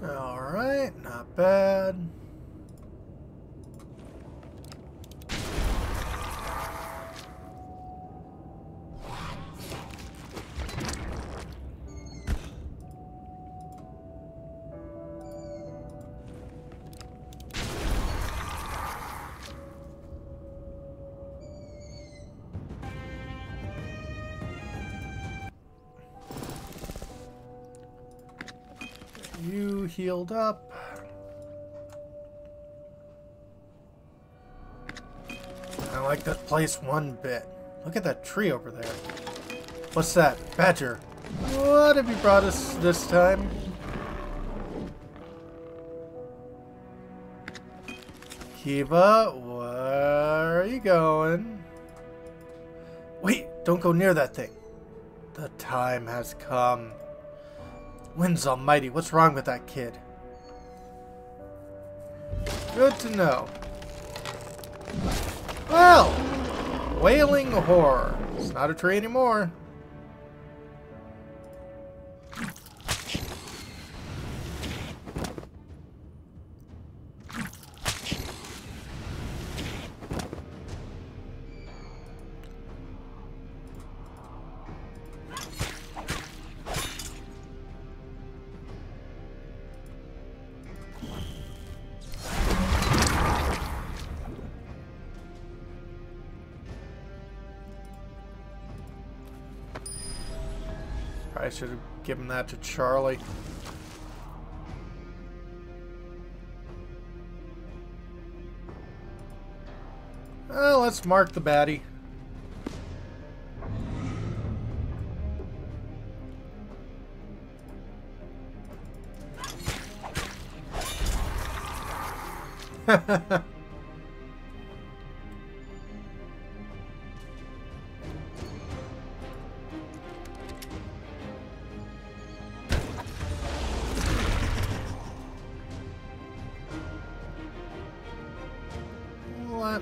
Alright, not bad. You healed up. I like that place one bit. Look at that tree over there. What's that? Badger. What have you brought us this time? Kiva, where are you going? Wait, don't go near that thing. The time has come. Winds almighty, what's wrong with that kid? Good to know. Well, wailing horror. It's not a tree anymore. I should have given that to Charlie. Well, let's mark the baddie. Let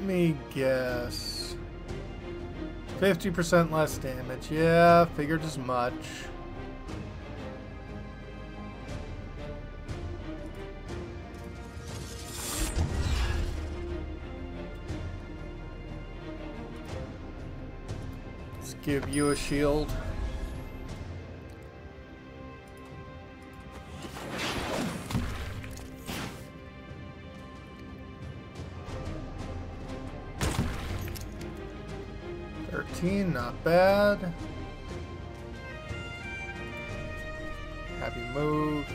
me guess. 50% less damage. Yeah, figured as much. Let's give you a shield. Not bad. Happy move.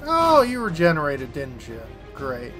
Oh, you regenerated, didn't you? Great.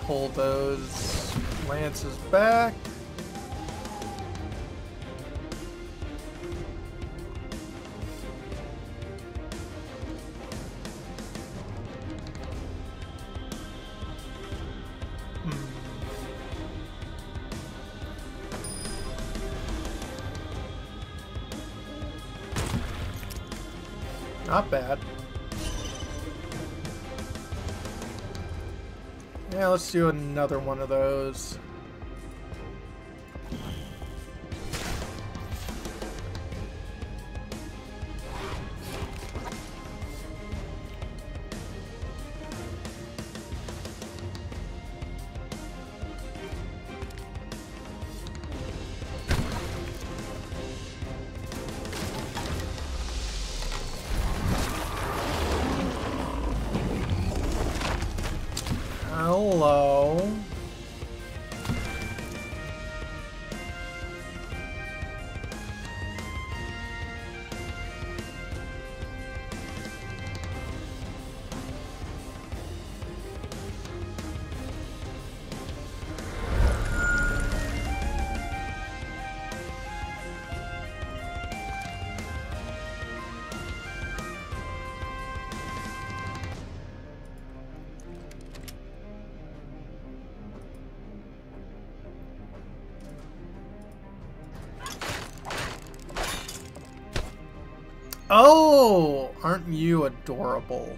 Pull those lances back. Not bad. Yeah, let's do another one of those. Hello. Oh, aren't you adorable?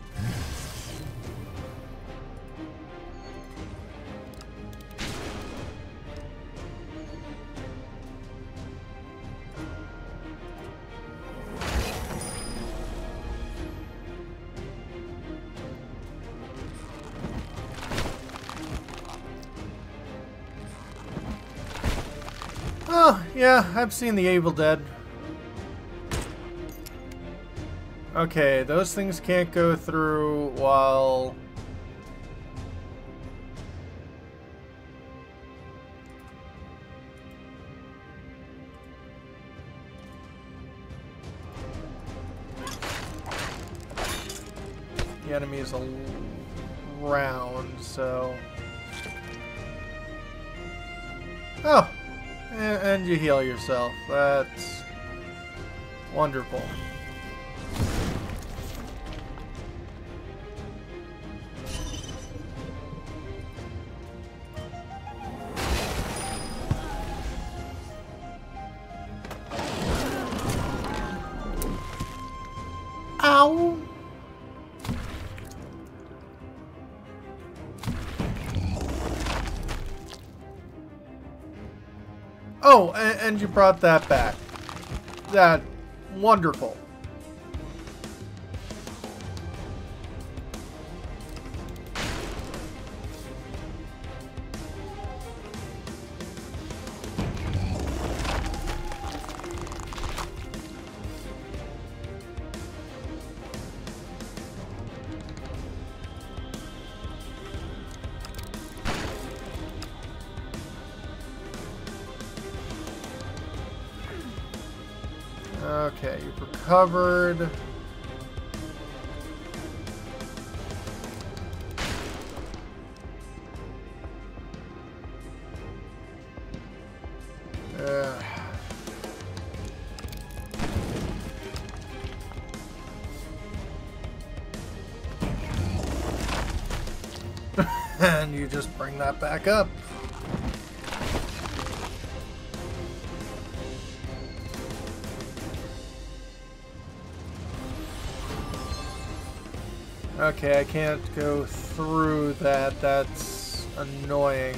Oh, yeah, I've seen the Evil Dead. Okay, those things can't go through while... the enemy is around, so... Oh! And you heal yourself. That's wonderful. Ow! Oh, and you brought that back. That wonderful. Okay, you've recovered. And you just bring that back up. Okay, I can't go through that. That's annoying.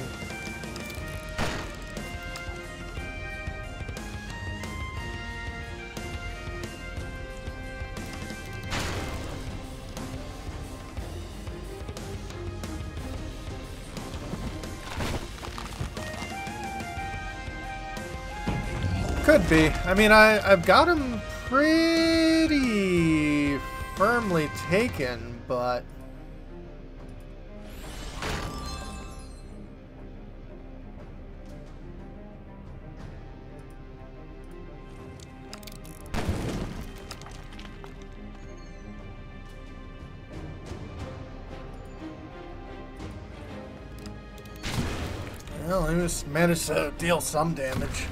Could be. I mean, I've got him pretty firmly taken, but... Well, I just managed to deal some damage.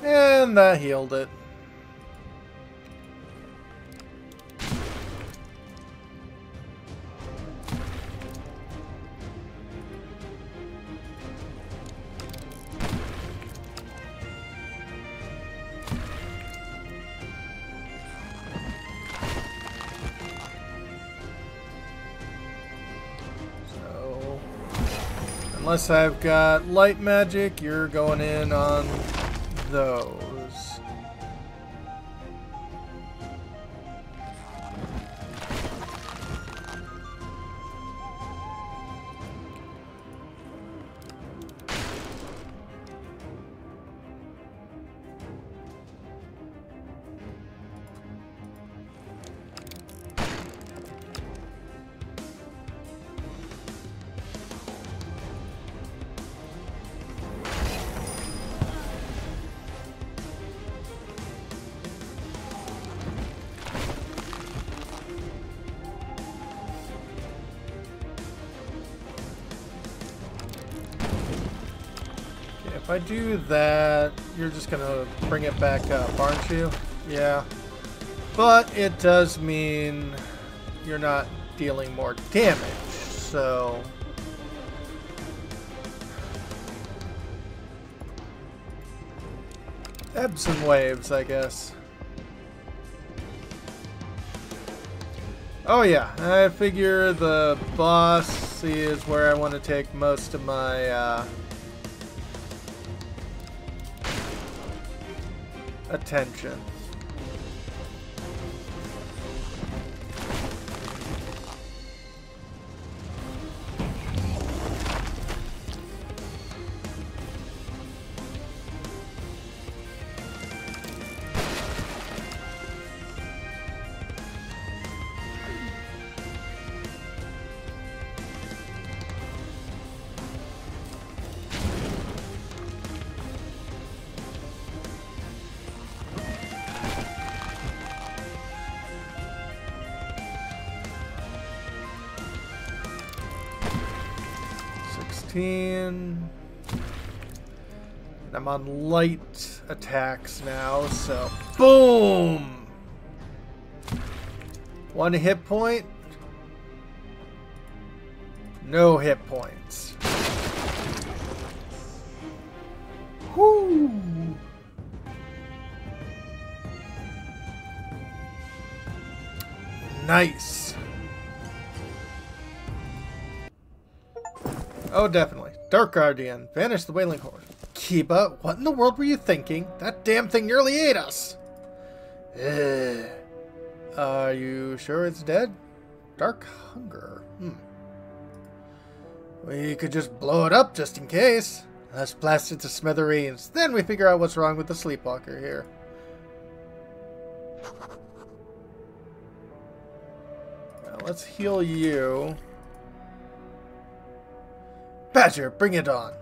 And that healed it. So, unless I've got light magic, you're going in on those. If I do that, you're just gonna bring it back up, aren't you? Yeah. But it does mean you're not dealing more damage, so... Ebbs and waves, I guess. Oh yeah, I figure the boss is where I want to take most of my, attention. And I'm on light attacks now, so boom! 1 hit point. No hit points. Whoo! Nice. Oh, definitely. Dark Guardian. Vanish the Wailing Horde. Kiba, what in the world were you thinking? That damn thing nearly ate us. Are you sure it's dead? Dark hunger. We could just blow it up just in case. Let's blast it to smithereens. Then we figure out what's wrong with the sleepwalker here. Now let's heal you. Badger, bring it on.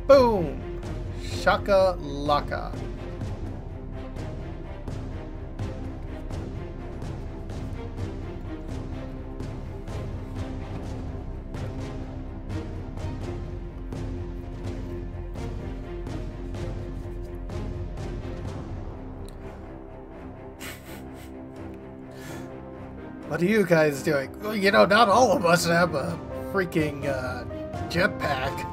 Boom! Shaka laka. What are you guys doing? Well, you know, not all of us have a freaking jetpack.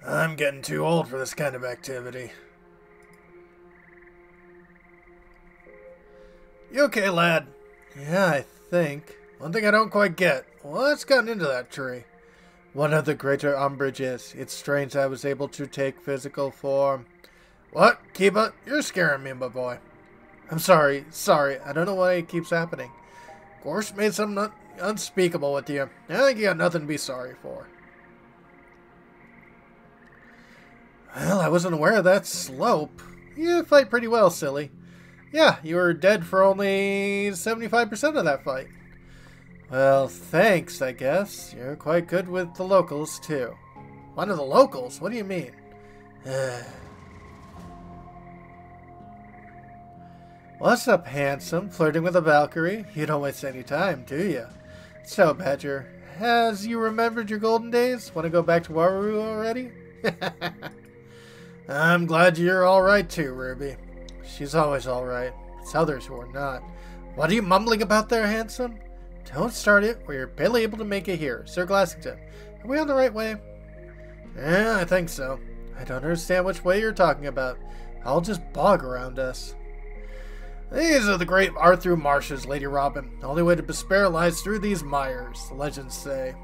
I'm getting too old for this kind of activity. You okay, lad? Yeah, I think. One thing I don't quite get. What's gotten into that tree? One of the greater umbrages. It's strange I was able to take physical form. What? Kiba? You're scaring me, my boy. I'm sorry. Sorry. I don't know why it keeps happening. Gorsh made something unspeakable with you. I think you got nothing to be sorry for. Well, I wasn't aware of that slope. You fight pretty well, silly. Yeah, you were dead for only 75% of that fight. Well, thanks, I guess. You're quite good with the locals, too. One of the locals? What do you mean? What's up, handsome? Flirting with a Valkyrie? You don't waste any time, do you? So, Badger, has you remembered your golden days? Want to go back to Waru already? I'm glad you're alright too, Ruby. She's always alright. It's others who are not. What are you mumbling about there, handsome? Don't start it. We're barely able to make it here. Sir Glassington, are we on the right way? Yeah, I think so. I don't understand which way you're talking about. I'll just bog around us. These are the great Arthur marshes, Lady Robin. The only way to despair lies through these mires, the legends say.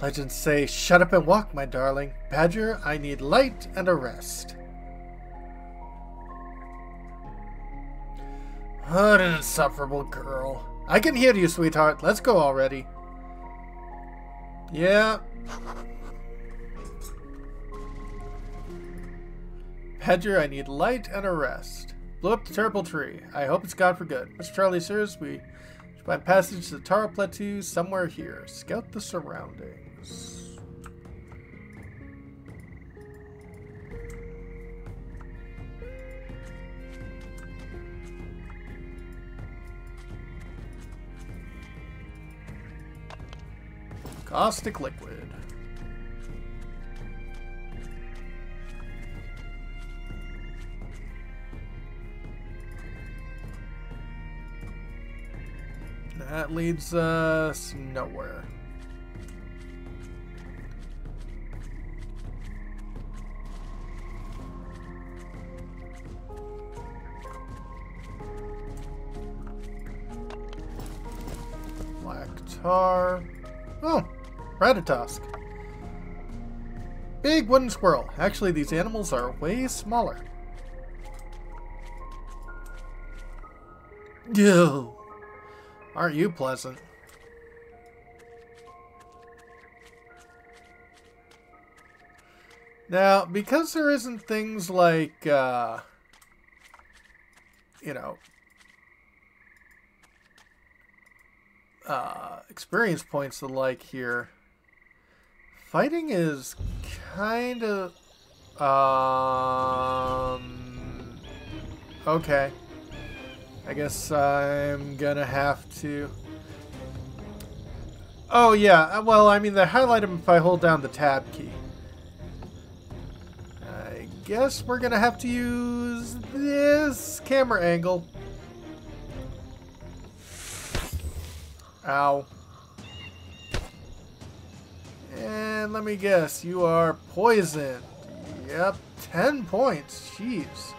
Legends say, shut up and walk, my darling. Badger, I need light and a rest. What an insufferable girl. I can hear you, sweetheart. Let's go already. Yeah. Badger, I need light and a rest. Blow up the terrible tree. I hope it's gone for good. Mr. Charlie, sirs, we should find passage to the Taro Plateau somewhere here. Scout the surroundings. Caustic liquid. That leads us nowhere. Black tar. Oh, Ratatosk. Big wooden squirrel. Actually, these animals are way smaller. Ew. Aren't you pleasant? Now, because there isn't things like, you know, experience points alike here, fighting is kind of, okay. I guess I'm gonna have to... Oh, yeah. Well, I mean, they highlight them if I hold down the tab key. I guess we're gonna have to use this camera angle. Ow. And let me guess, you are poisoned. Yep, 10 points. Jeez.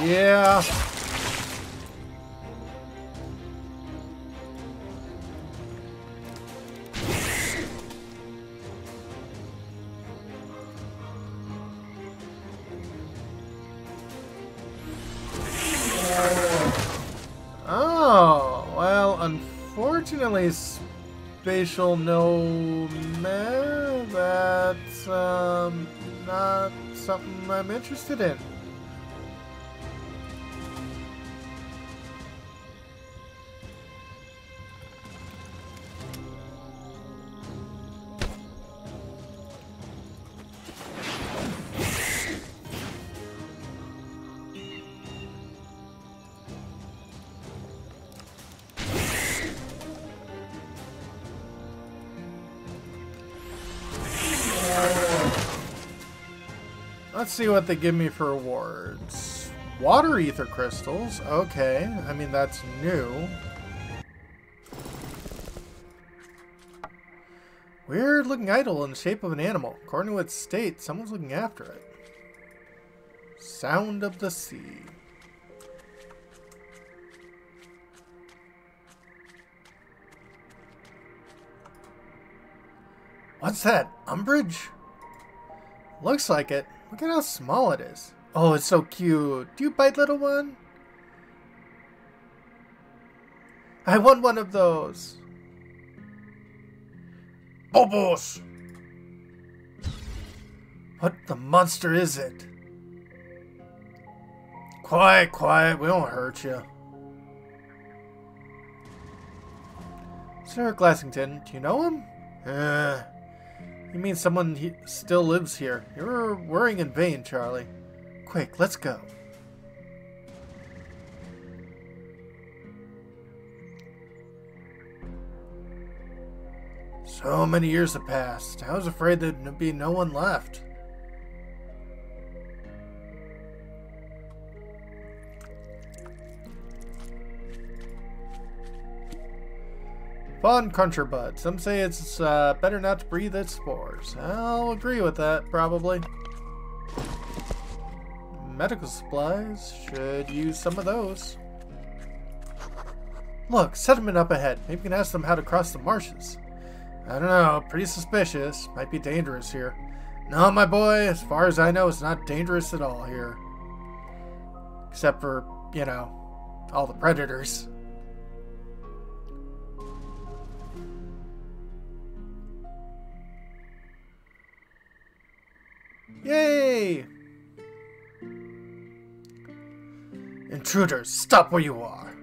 Yeah. Oh, well, unfortunately, spatial nomad, that's not something I'm interested in. Let's see what they give me for rewards. Water ether crystals. Okay. I mean, that's new. Weird looking idol in the shape of an animal. According to its state, someone's looking after it. Sound of the sea. What's that? Umbrage? Looks like it. Look at how small it is. Oh, it's so cute. Do you bite, little one? I want one of those. Bobos! What the monster is it? Quiet, quiet. We won't hurt you. Sir Glassington, do you know him? You mean someone still lives here? You're worrying in vain, Charlie. Quick, let's go. So many years have passed. I was afraid there'd be no one left. Fun cruncher bud. Some say it's better not to breathe its spores. I'll agree with that, probably. Medical supplies. Should use some of those. Look, settlement up ahead. Maybe we can ask them how to cross the marshes. I don't know. Pretty suspicious. Might be dangerous here. No, my boy. As far as I know, it's not dangerous at all here. Except for, you know, all the predators. Yay! Intruders, stop where you are.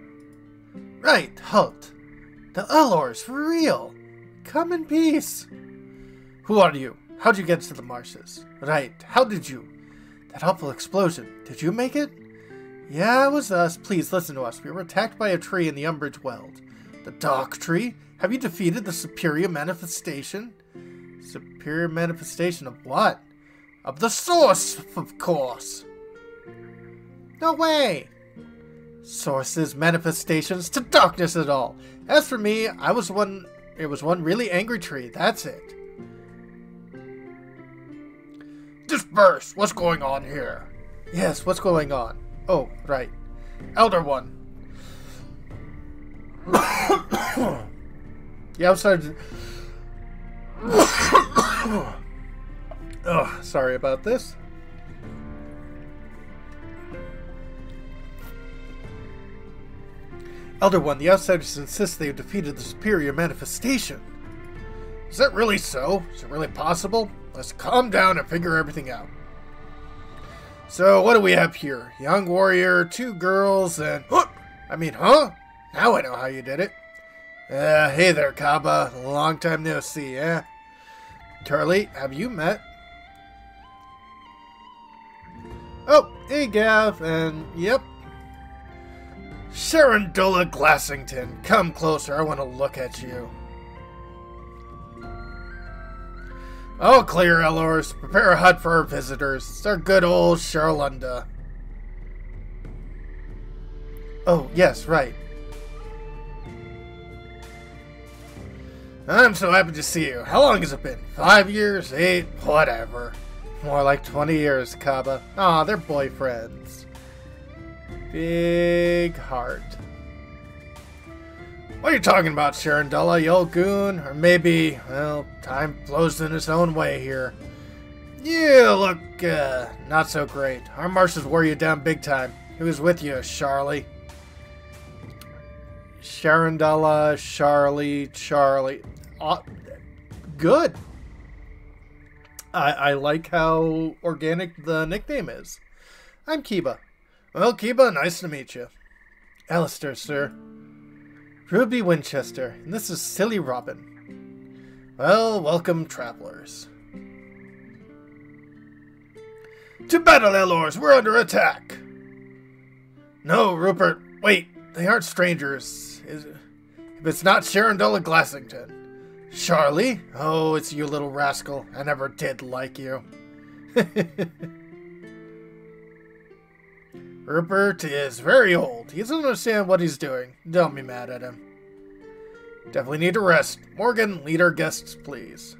Right, halt. The Allors, for real. Come in peace. Who are you? How'd you get to the marshes? Right, how did you? That awful explosion, did you make it? Yeah, it was us. Please listen to us. We were attacked by a tree in the Umbrage Weld. The Dark Tree? Have you defeated the superior manifestation? Superior manifestation of what? Of the source, of course. No way. Sources, manifestations, to darkness at all. As for me, it was one really angry tree, that's it. Disperse! What's going on here? Yes, what's going on? Oh, right. Elder One. The outside... Oh, sorry about this. Elder One, the outsiders insist they have defeated the superior manifestation. Is that really so? Is it really possible? Let's calm down and figure everything out. So, what do we have here? Young warrior, 2 girls, and... Huh? Now I know how you did it. Hey there, Kaba. Long time no see, eh? Charlie, have you met? Oh, hey, Gav, and yep. Sharandula Glassington, come closer. I want to look at you. Oh, clear, Elors. Prepare a hut for our visitors. It's our good old Charlunda. Oh, yes, right. I'm so happy to see you. How long has it been? 5 years? 8? Whatever. More like 20 years, Kaba. Aw, they're boyfriends. Big heart. What are you talking about, Sharandella, you old goon? Or maybe, well, time flows in its own way here. You look, not so great. Our marshes wore you down big time. Who's with you, Charlie? Sharandella, Charlie. Good. I like how organic the nickname is. I'm Kiba. Well, Kiba, nice to meet you. Alistair, sir. Ruby Winchester, and this is Silly Robin. Well, welcome, travelers. To battle, Elors! We're under attack! No, Rupert, wait, they aren't strangers. If it's not Sharandella Glassington. Charlie? Oh, it's you, little rascal. I never did like you. Rupert is very old. He doesn't understand what he's doing. Don't be mad at him. Definitely need to rest. Morgan, lead our guests, please.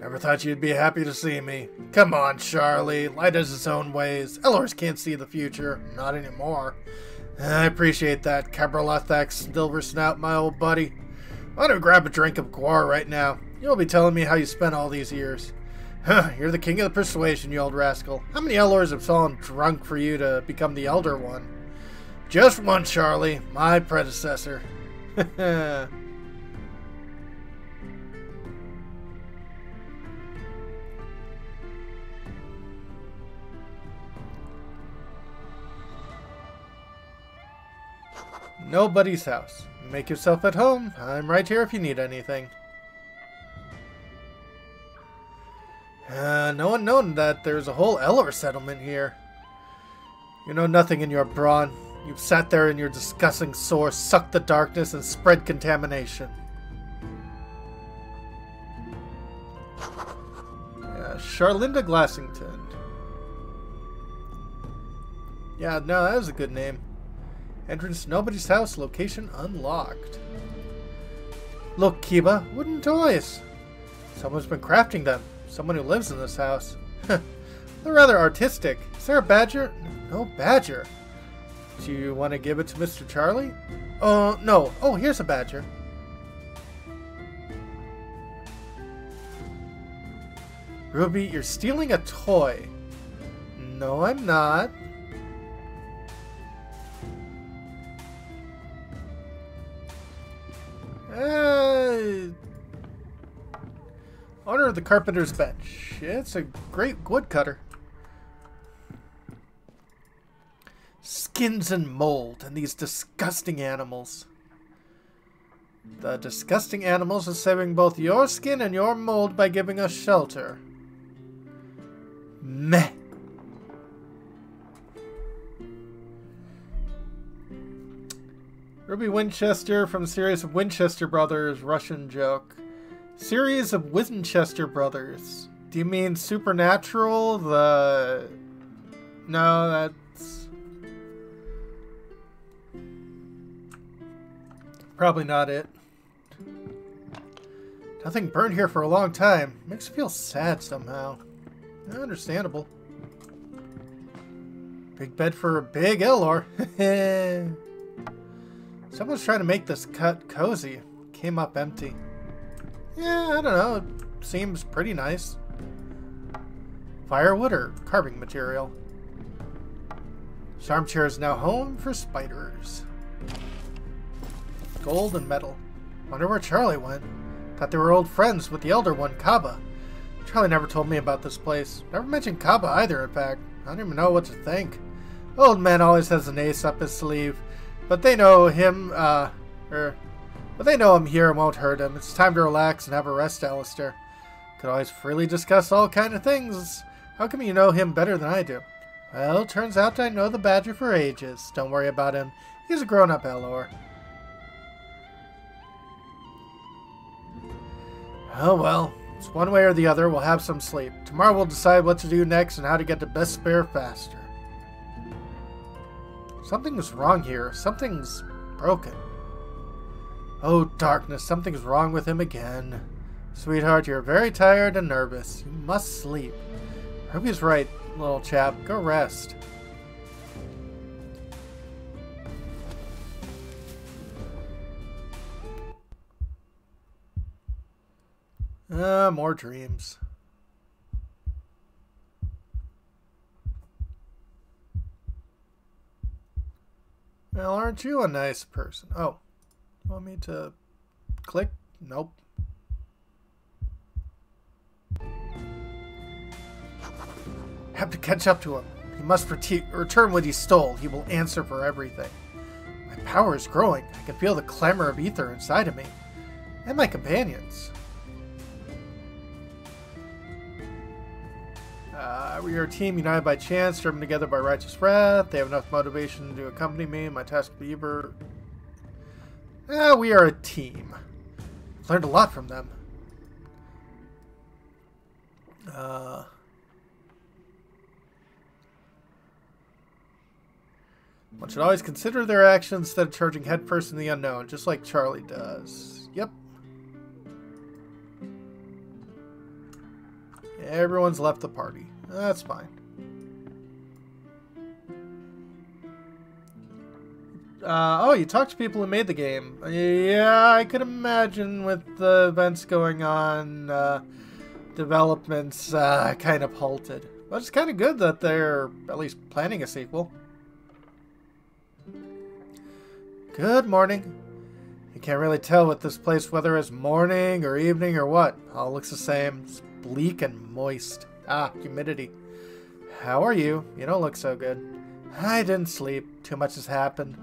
Never thought you'd be happy to see me. Come on, Charlie. Light has its own ways. Elors can't see the future. Not anymore. I appreciate that, Cabralathak Silver Snout, my old buddy. Why don't we grab a drink of guar right now? You'll be telling me how you spent all these years. Huh, you're the king of the persuasion, you old rascal. How many Elors have fallen drunk for you to become the elder one? Just one, Charlie. My predecessor. Nobody's house. Make yourself at home. I'm right here if you need anything. No one known that there's a whole Elor settlement here. You know nothing in your Brann. You've sat there in your disgusting sore, sucked the darkness, and spread contamination. Yeah, Charlinda Glassington. Yeah, no, that was a good name. Entrance to nobody's house, location unlocked. Look, Kiba, wooden toys. Someone's been crafting them. Someone who lives in this house. They're rather artistic. Is there a badger? No badger. Do you want to give it to Mr. Charlie? Oh, no. Oh, here's a badger. Ruby, you're stealing a toy. No, I'm not. Owner of the Carpenter's Bench. It's a great woodcutter. Skins and mold, and these disgusting animals. The disgusting animals are saving both your skin and your mold by giving us shelter. Meh. Ruby Winchester from the series of Winchester Brothers, Russian joke. Series of Winchester Brothers. Do you mean Supernatural? No, that's probably not it. Nothing burned here for a long time. Makes me feel sad somehow. Understandable. Big bed for a big Elor. Someone's trying to make this cut cozy. Came up empty. Yeah, I don't know. It seems pretty nice. Firewood or carving material. This armchair is now home for spiders. Gold and metal. Wonder where Charlie went. Thought they were old friends with the elder one, Kaba. Charlie never told me about this place. Never mentioned Kaba either, in fact. I don't even know what to think. Old man always has an ace up his sleeve. But they know him, but they know I'm here and won't hurt him. It's time to relax and have a rest, Alistair. Could always freely discuss all kind of things. How come you know him better than I do? Well, turns out I know the Badger for ages. Don't worry about him. He's a grown-up Elor. Oh well, it's one way or the other. We'll have some sleep. Tomorrow we'll decide what to do next and how to get to best spare faster. Something's wrong here. Something's broken. Oh, darkness, something's wrong with him again. Sweetheart, you're very tired and nervous. You must sleep. Ruby's right, little chap. Go rest. More dreams. Well, aren't you a nice person? Oh, you want me to click? Nope. Have to catch up to him. He must return what he stole. He will answer for everything. My power is growing. I can feel the clamor of ether inside of me. And my companions. We are a team united by chance, driven together by righteous wrath. They have enough motivation to accompany me in my task of Beaver. We are a team. I've learned a lot from them. One should always consider their actions instead of charging headfirst in the unknown, just like Charlie does. Yep. Everyone's left the party. That's fine. Oh, you talked to people who made the game. Yeah, I could imagine with the events going on, developments kind of halted. But it's kind of good that they're at least planning a sequel. Good morning. You can't really tell with this place whether it's morning or evening or what. All looks the same. It's bleak and moist. Humidity. How are you? You don't look so good. I didn't sleep. Too much has happened.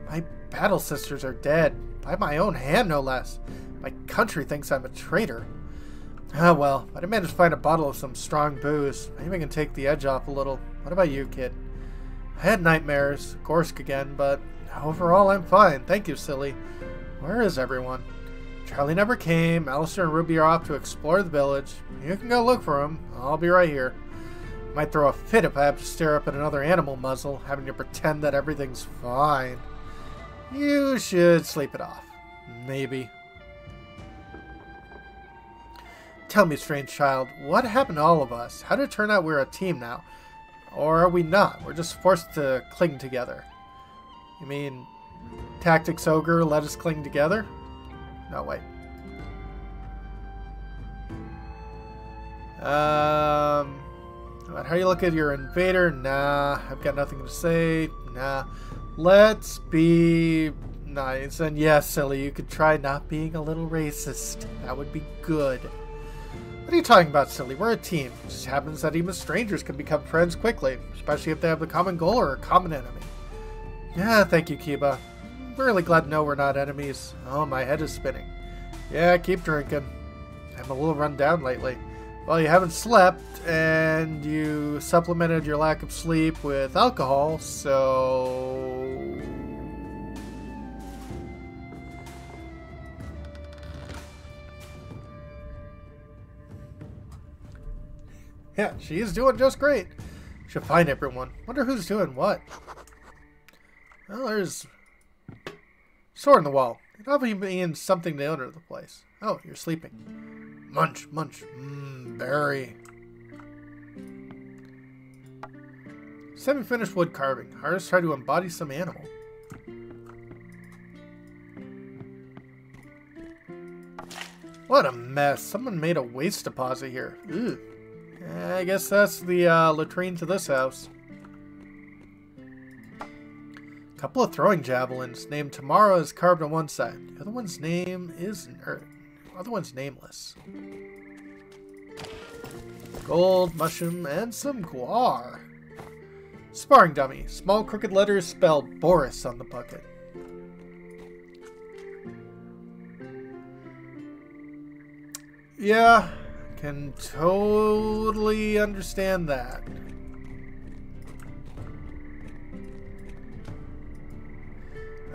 My battle sisters are dead. By my own hand, no less. My country thinks I'm a traitor. Well, but I managed to find a bottle of some strong booze. Maybe I can take the edge off a little. What about you, kid? I had nightmares. Gorsk again, but overall I'm fine. Thank you, silly. Where is everyone? Charlie never came. Alistair and Ruby are off to explore the village. You can go look for him. I'll be right here. Might throw a fit if I have to stare up at another animal muzzle, having to pretend that everything's fine. You should sleep it off. Maybe. Tell me, strange child, what happened to all of us? How did it turn out we're a team now? Or are we not? We're just forced to cling together. You mean Tactics Ogre let us cling together? No, wait. How you look at your invader? Nah, I've got nothing to say. Nah. Let's be nice. And yes, silly, you could try not being a little racist. That would be good. What are you talking about, silly? We're a team. It just happens that even strangers can become friends quickly, especially if they have a common goal or a common enemy. Yeah, thank you, Kiba. I'm really glad to know we're not enemies. Oh, my head is spinning. Yeah, keep drinking. I'm a little run down lately. Well, you haven't slept, and you supplemented your lack of sleep with alcohol, so... Yeah, she is doing just great. Should find everyone. Wonder who's doing what. Well, there's a sword in the wall. It probably means something to owner the place. Oh, you're sleeping. Munch, munch. Berry. Semi-finished wood carving. Artists try to embody some animal. What a mess. Someone made a waste deposit here. Ugh. I guess that's the latrine to this house. Couple of throwing javelins. Named Tamara is carved on one side. The other one's name is... the other one's nameless. Gold, mushroom, and some guar. Sparring dummy. Small crooked letters spell Boris on the bucket. Yeah, can totally understand that.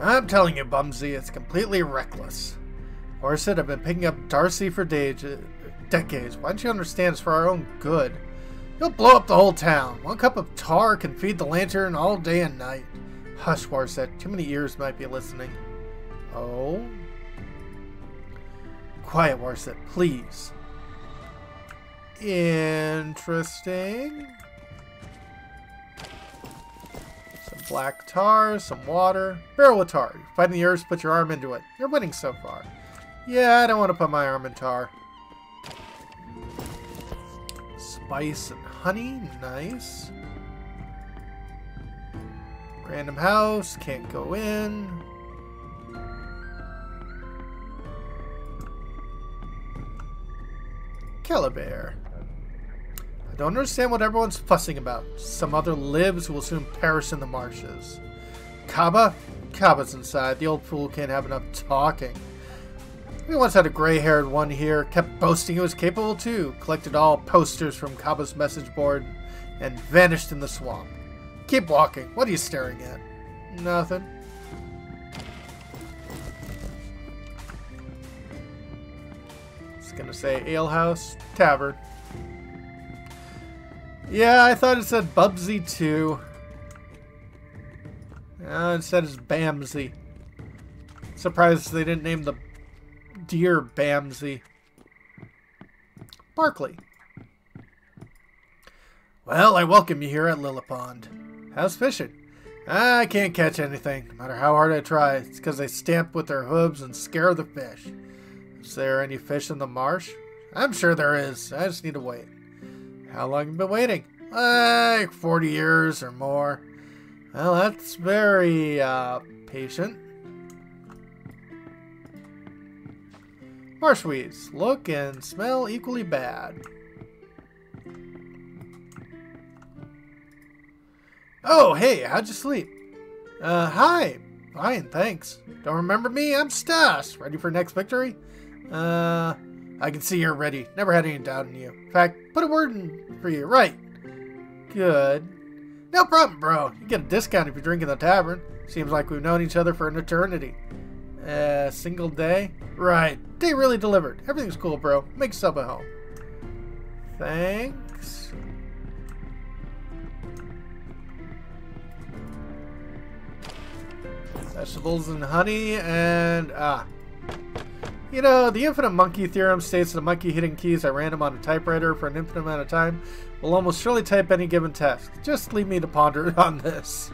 I'm telling you, Bumsy, it's completely reckless. Morissette, I've been picking up Darcy for decades. Why don't you understand it's for our own good? You'll blow up the whole town. One cup of tar can feed the lantern all day and night. Hush, Morissette. Too many ears might be listening. Oh? Quiet, Morissette, please. Interesting. Some black tar, some water. Barrel of tar. You're fighting the urge, put your arm into it. You're winning so far. Yeah, I don't want to put my arm in tar. Spice and honey. Nice. Random house. Can't go in. Calabar. I don't understand what everyone's fussing about. Some other libs will soon perish in the marshes. Kaba? Kaba's inside. The old fool can't have enough talking. We once had a gray-haired one here. Kept boasting he was capable too. Collected all posters from Kaba's message board and vanished in the swamp. Keep walking. What are you staring at? Nothing. Gonna say alehouse, tavern. Yeah, I thought it said Bubsy too. Instead it's Bamsy. Surprised they didn't name the deer Bamsy. Barkley. Well, I welcome you here at Lillipond. How's fishing? I can't catch anything, no matter how hard I try. It's because they stamp with their hooves and scare the fish. Is there any fish in the marsh? I'm sure there is. I just need to wait. How long have you been waiting? Like 40 years or more. Well, that's very, patient. Marshweeds. Look and smell equally bad. Oh, hey, how'd you sleep? Hi. Fine, thanks. Don't remember me? I'm Stas. Ready for next victory? I can see you're ready. Never had any doubt in you. In fact, put a word in for you. Right. Good. No problem, bro. You get a discount if you drink in the tavern. Seems like we've known each other for an eternity. Single day? Right. Day really delivered. Everything's cool, bro. Make yourself at home. Thanks. Vegetables and honey and, You know, the infinite monkey theorem states that a monkey hitting keys at random on a typewriter for an infinite amount of time will almost surely type any given text. Just leave me to ponder on this.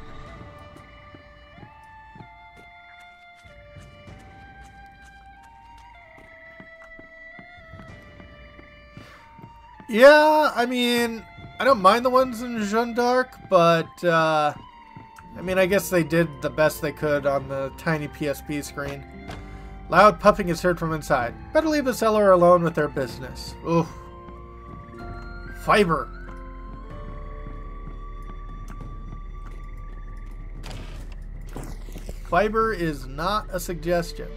Yeah, I mean, I don't mind the ones in Jeanne d'Arc, but, I mean, I guess they did the best they could on the tiny PSP screen. Loud puffing is heard from inside. Better leave the seller alone with their business. Oof. Fiber. Fiber is not a suggestion.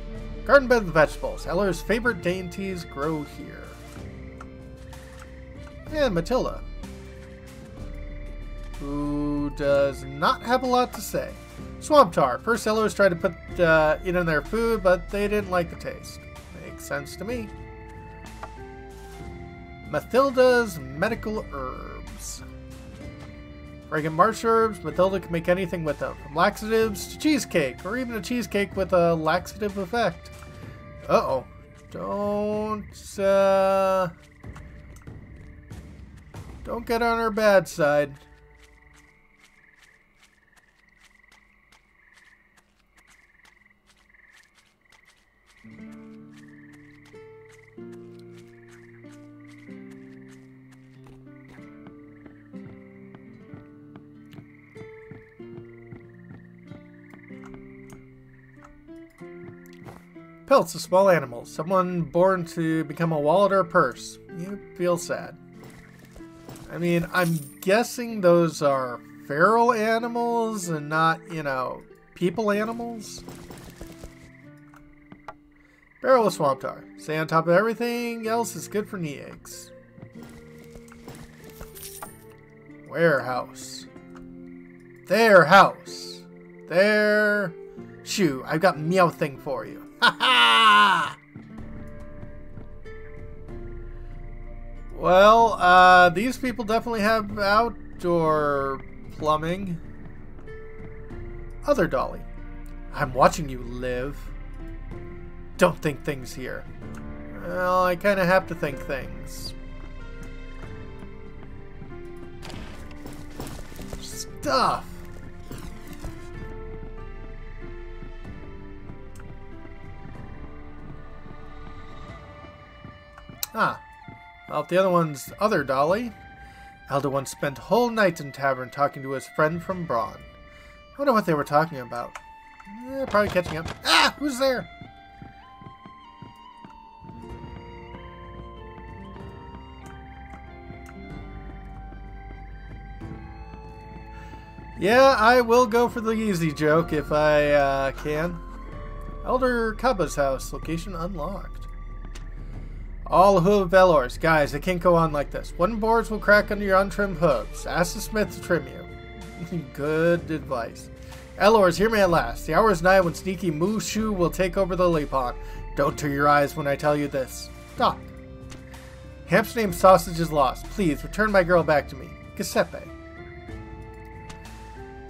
Garden bed with vegetables. Eller's favorite dainties grow here. And Matilda, who does not have a lot to say. Swamp tar. First sellers tried to put it in their food, but they didn't like the taste. Makes sense to me. Matilda's medical herbs. Fragrant marsh herbs. Matilda can make anything with them, from laxatives to cheesecake, or even a cheesecake with a laxative effect. Uh-oh. Don't get on her bad side. Pelts of small animals. Someone born to become a wallet or a purse. You feel sad. I mean, I'm guessing those are feral animals and not, you know, people animals. Barrel of swamp tar. Stay on top of everything else is good for knee aches. Warehouse. Their house. Their shoe. I've got meow thing for you. Ha ha! Well, these people definitely have outdoor plumbing. Other dolly. I'm watching you, Liv. Don't think things here. Well, I kind of have to think things. Stuff. Ah. Well, if the other one's other dolly. Elder once spent a whole night in tavern talking to his friend from Brann. I wonder what they were talking about. Probably catching up. Ah! Who's there? Yeah, I will go for the easy joke if I can. Elder Kaba's house. Location unlocked. All hoof Elors. Guys, it can't go on like this. Wooden boards will crack under your untrimmed hooves. Ask the smith to trim you. Good advice. Elors, hear me at last. The hour is nigh when sneaky Mushu will take over the lily pond. Don't turn your eyes when I tell you this. Doc. Hamp's named Sausage is lost. Please, return my girl back to me. Giuseppe.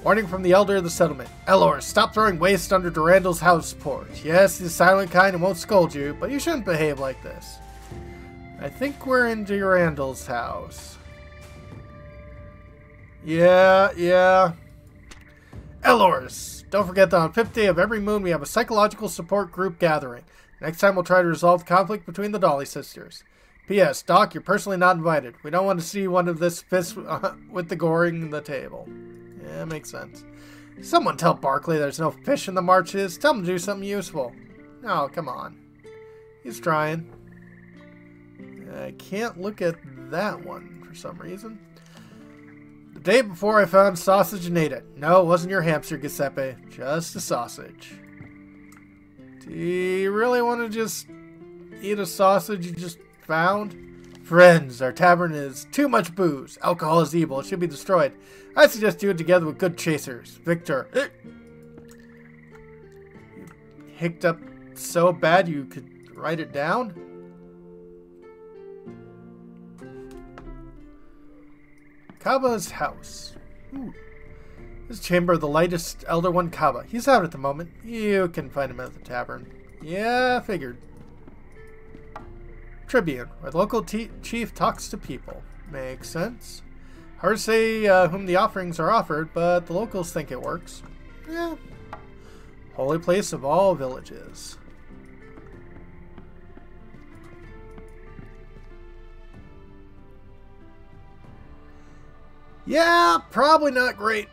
Warning from the elder of the settlement. Elors, stop throwing waste under Durandal's house porch. Yes, he's silent kind and won't scold you, but you shouldn't behave like this. I think we're in Durandal's house. Yeah. Elors, don't forget that on 5th day of every moon we have a psychological support group gathering. Next time we'll try to resolve the conflict between the Dolly sisters. P.S. Doc, you're personally not invited. We don't want to see one of this fist with the goring the table. Yeah, makes sense. Someone tell Barkley there's no fish in the marches. Tell him to do something useful. Oh, come on. He's trying. I can't look at that one for some reason. The day before I found sausage and ate it. No, it wasn't your hamster, Giuseppe. Just a sausage. Do you really want to just eat a sausage you just found? Friends, our tavern is too much booze. Alcohol is evil. It should be destroyed. I suggest do it together with good chasers. Victor. You hicked up so bad you could write it down? Kaba's house. Ooh. This chamber of the lightest elder one, Kaba. He's out at the moment. You can find him at the tavern. Yeah, figured. Tribune, where the local chief talks to people. Makes sense. Hard to say whom the offerings are offered, but the locals think it works. Yeah. Holy place of all villages. Yeah, probably not great.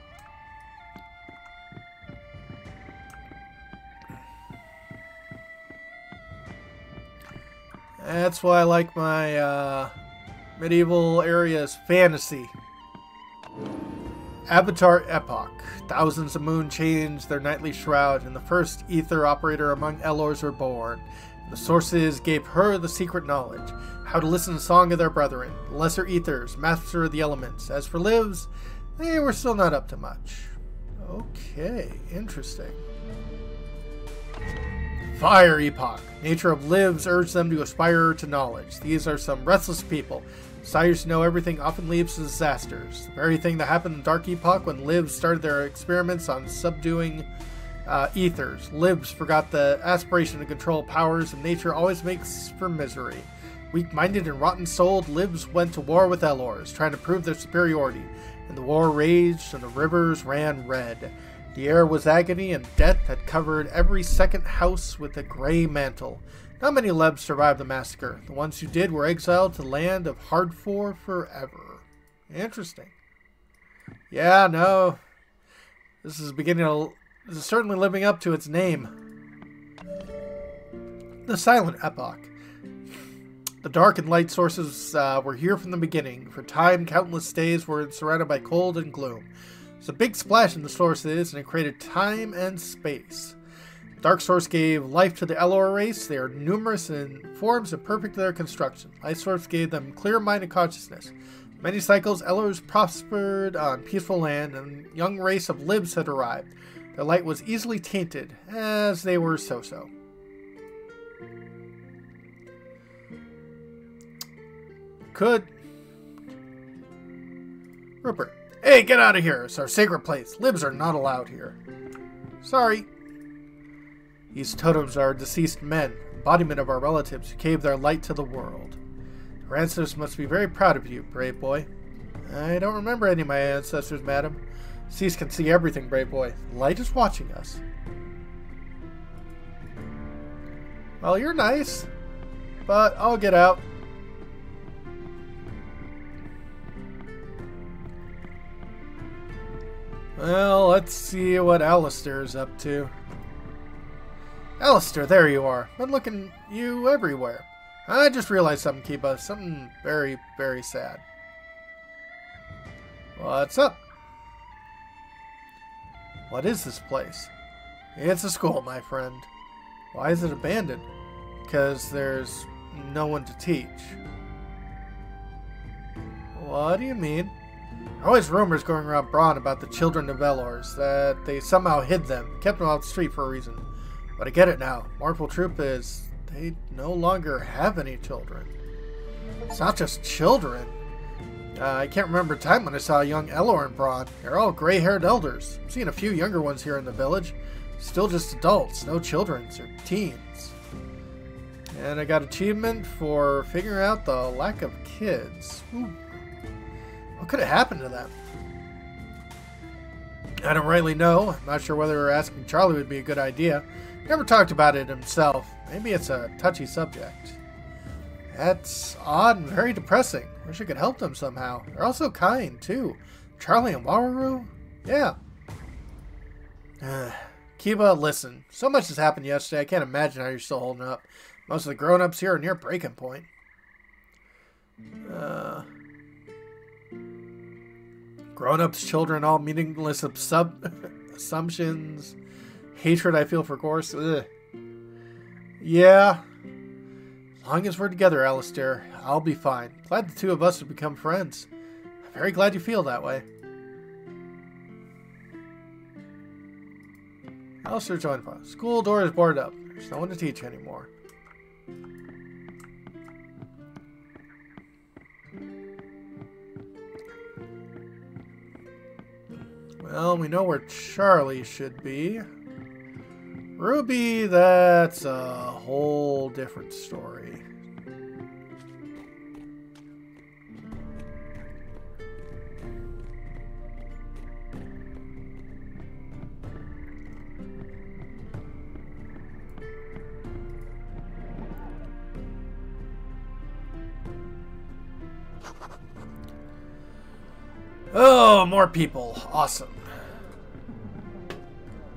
That's why I like my medieval areas fantasy. Avatar Epoch. Thousands of moon changed their nightly shroud, and the first ether operator among Elors were born. The sources gave her the secret knowledge, how to listen to the song of their brethren, the lesser ethers, master of the elements. As for lives, they were still not up to much. Okay, interesting. Fire Epoch. Nature of lives urged them to aspire to knowledge. These are some restless people. Desires to know everything often leads to disasters. The very thing that happened in Dark Epoch when lives started their experiments on subduing ethers. Lives forgot the aspiration to control powers of nature always makes for misery. Weak-minded and rotten-souled, lives went to war with Elors, trying to prove their superiority. And the war raged, and the rivers ran red. The air was agony, and death had covered every second house with a gray mantle. Not many Lebs survived the massacre. The ones who did were exiled to the land of Hardfor forever. Interesting. Yeah, no. This is certainly living up to its name. The Silent Epoch. The dark and light sources were here from the beginning. For time, countless days were surrounded by cold and gloom. There's a big splash in the sources, and it created time and space. Dark Source gave life to the Elor race. They are numerous in forms and perfect in their construction. Light Source gave them clear-minded consciousness. Many cycles, Elors prospered on peaceful land, and a young race of Libs had arrived. Their light was easily tainted, as they were so-so. could. Rupert. Hey, get out of here. It's our sacred place. Libs are not allowed here. Sorry. These totems are deceased men, embodiment of our relatives who gave their light to the world. Our ancestors must be very proud of you, brave boy. I don't remember any of my ancestors, madam. Deceased can see everything, brave boy. The light is watching us. Well, you're nice, but I'll get out. Well, let's see what Alistair's up to. Alistair, there you are. Been looking you everywhere. I just realized something, Kiba. Something very, very sad. What's up? What is this place? It's a school, my friend. Why is it abandoned? Because there's no one to teach. What do you mean? There are always rumors going around Brann about the children of Elors, that they somehow hid them, kept them off the street for a reason. But I get it now. Mournful truth is, they no longer have any children. It's not just children. I can't remember a time when I saw a young Elor in Brann. They're all gray-haired elders. I've seen a few younger ones here in the village. Still just adults, no children or teens. And I got achievement for figuring out the lack of kids. Ooh. What could have happened to them? I don't rightly know. I'm not sure whether asking Charlie would be a good idea. Never talked about it himself. Maybe it's a touchy subject. That's odd and very depressing. Wish I could help them somehow. They're also kind, too. Charlie and Wawaru? Yeah. Kiba, listen. So much has happened yesterday, I can't imagine how you're still holding up. Most of the grown-ups here are near breaking point. Grown-ups, children, all meaningless assumptions. Hatred I feel for Gorse. Ugh. Yeah. As long as we're together, Alistair, I'll be fine. Glad the two of us have become friends. I'm very glad you feel that way. Alistair joined us. School door is boarded up. There's no one to teach anymore. Well, we know where Charlie should be. Ruby, that's a whole different story. Oh, more people. Awesome.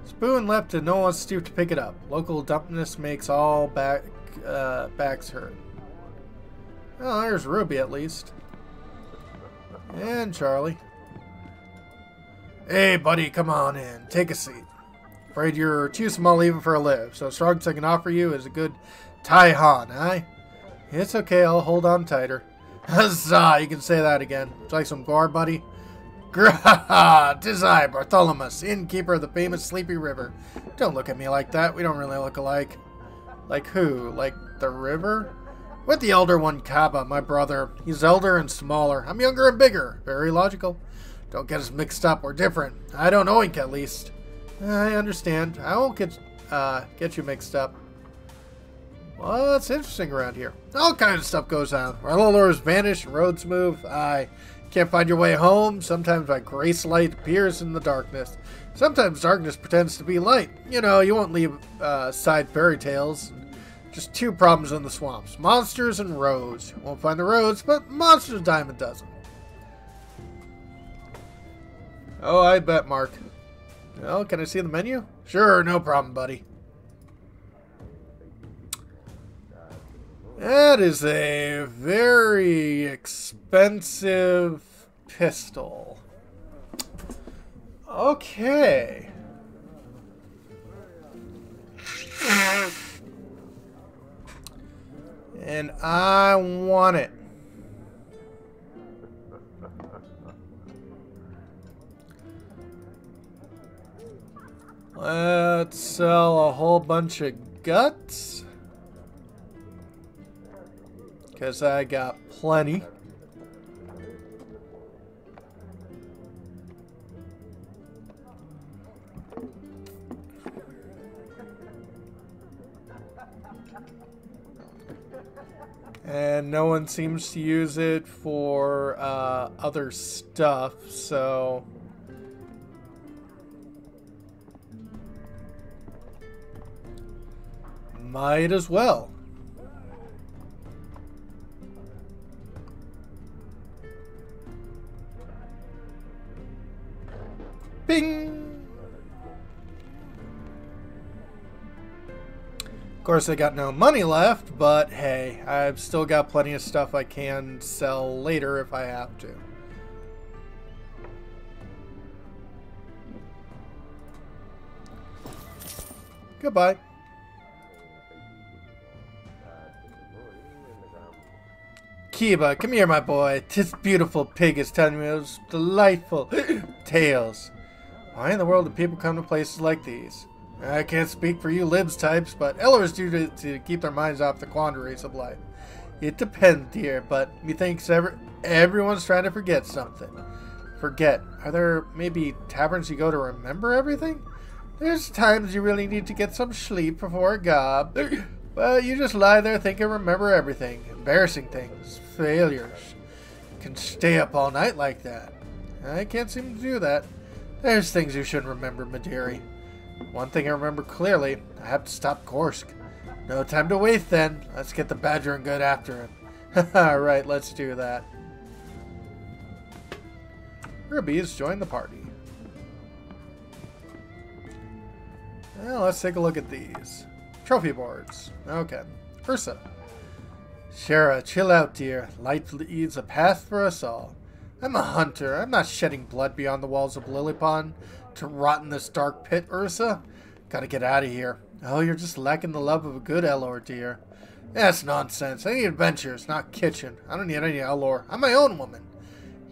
Spoon left and no one stooped to pick it up. Local dumpness makes all backs hurt. Oh, there's Ruby at least. And Charlie. Hey, buddy, come on in. Take a seat. Afraid you're too small even for a live, so strongest I can offer you is a good Tai-Han, eh? It's okay, I'll hold on tighter. Huzzah, you can say that again. Would you like some gore, buddy? Grah! 'Tis I, Bartholomew, innkeeper of the famous Sleepy River. Don't look at me like that. We don't really look alike. Like who? Like the river? With the elder one, Kaba, my brother. He's elder and smaller. I'm younger and bigger. Very logical. Don't get us mixed up. We're different. I don't oink, at least. I understand. I won't get you mixed up. Well, it's interesting around here. All kinds of stuff goes on. Relolors vanish, roads move. Can't find your way home. Sometimes my grace light appears in the darkness. Sometimes darkness pretends to be light. You know, you won't leave side fairy tales. Just two problems in the swamps. Monsters and roads. You won't find the roads, but monsters dime a dozen. Oh, I bet, Mark. Well, can I see the menu? Sure, no problem, buddy. That is a very expensive pistol. Okay. And I want it. Let's sell a whole bunch of guts. Because I got plenty. And no one seems to use it for other stuff, so... might as well. Bing! Of course, I got no money left, but hey, I've still got plenty of stuff I can sell later if I have to. Goodbye. Kiba, come here, my boy. This beautiful pig is telling me those delightful tales. Why in the world do people come to places like these? I can't speak for you libs types, but Ellers do to keep their minds off the quandaries of life. It depends, dear, but methinks everyone's trying to forget something. Forget? Are there maybe taverns you go to remember everything? There's times you really need to get some sleep before a gob. But you just lie there thinking remember everything. Embarrassing things. Failures. Can stay up all night like that. I can't seem to do that. There's things you shouldn't remember, my dearie. One thing I remember clearly, I have to stop Gorsk. No time to waste then. Let's get the badger and get after him. Alright, let's do that. Ruby has joined the party. Well, let's take a look at these. Trophy boards. Okay. Ursa. Shara, chill out, dear. Light leads a path for us all. I'm a hunter. I'm not shedding blood beyond the walls of Lilypond to rot in this dark pit, Ursa. Gotta get out of here. Oh, you're just lacking the love of a good Elor, dear. That's nonsense. I need adventures, not kitchen. I don't need any Elor. I'm my own woman.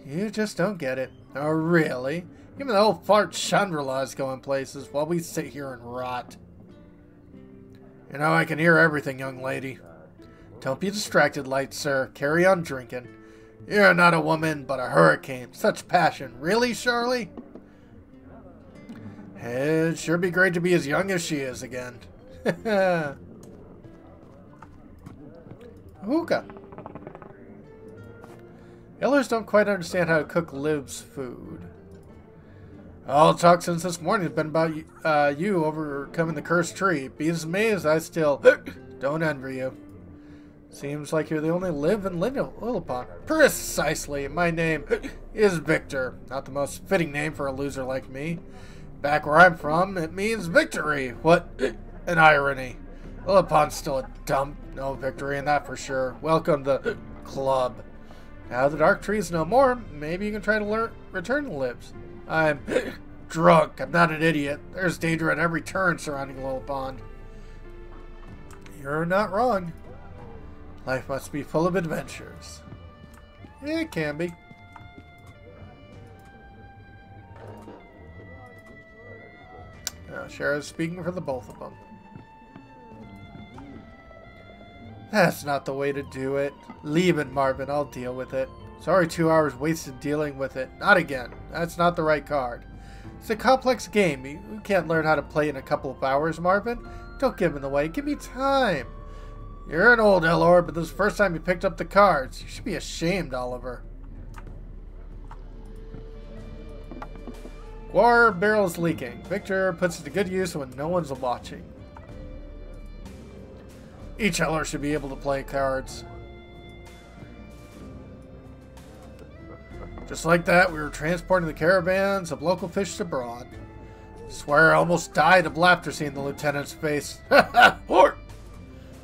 You just don't get it. Oh, really? Even the old fart Chandrila is going places while we sit here and rot. You know, I can hear everything, young lady. Don't be distracted, light sir. Carry on drinking. You're not a woman, but a hurricane. Such passion. Really, Charlie? It'd sure be great to be as young as she is again. Hookah. Ellers don't quite understand how to cook Liv's food. All talk since this morning has been about you overcoming the cursed tree. Be as amazed, I still don't envy you. Seems like you're the only Liv in Lilypond. Precisely. My name is Victor. Not the most fitting name for a loser like me. Back where I'm from, it means victory. What an irony. Lilypond's still a dump. No victory in that for sure. Welcome to the club. Now the dark tree's no more, maybe you can try to return to Livs. I'm drunk. I'm not an idiot. There's danger at every turn surrounding Lilypond. You're not wrong. Life must be full of adventures. It can be. Now, Shara's speaking for the both of them. That's not the way to do it. Leave it, Marvin. I'll deal with it. Sorry 2 hours wasted dealing with it. Not again. That's not the right card. It's a complex game. You can't learn how to play in a couple of hours, Marvin. Don't give it away. Give me time. You're an old Elor, but this is the first time you picked up the cards. You should be ashamed, Oliver. Guar barrel's leaking. Victor puts it to good use when no one's watching. Each Elor should be able to play cards. Just like that, we were transporting the caravans of local fish to Brann. I swear I almost died of laughter seeing the lieutenant's face.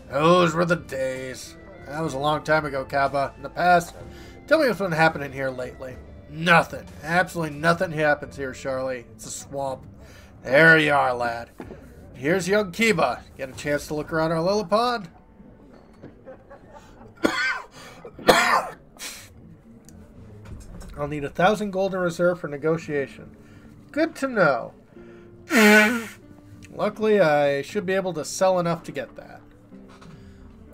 Those were the days. That was a long time ago, Kaba. In the past, tell me what's been happening here lately. Nothing. Absolutely nothing happens here, Charlie. It's a swamp. There you are, lad. Here's young Kiba. Get a chance to look around our Lilypond? I'll need 1,000 gold in reserve for negotiation. Good to know. Luckily, I should be able to sell enough to get that.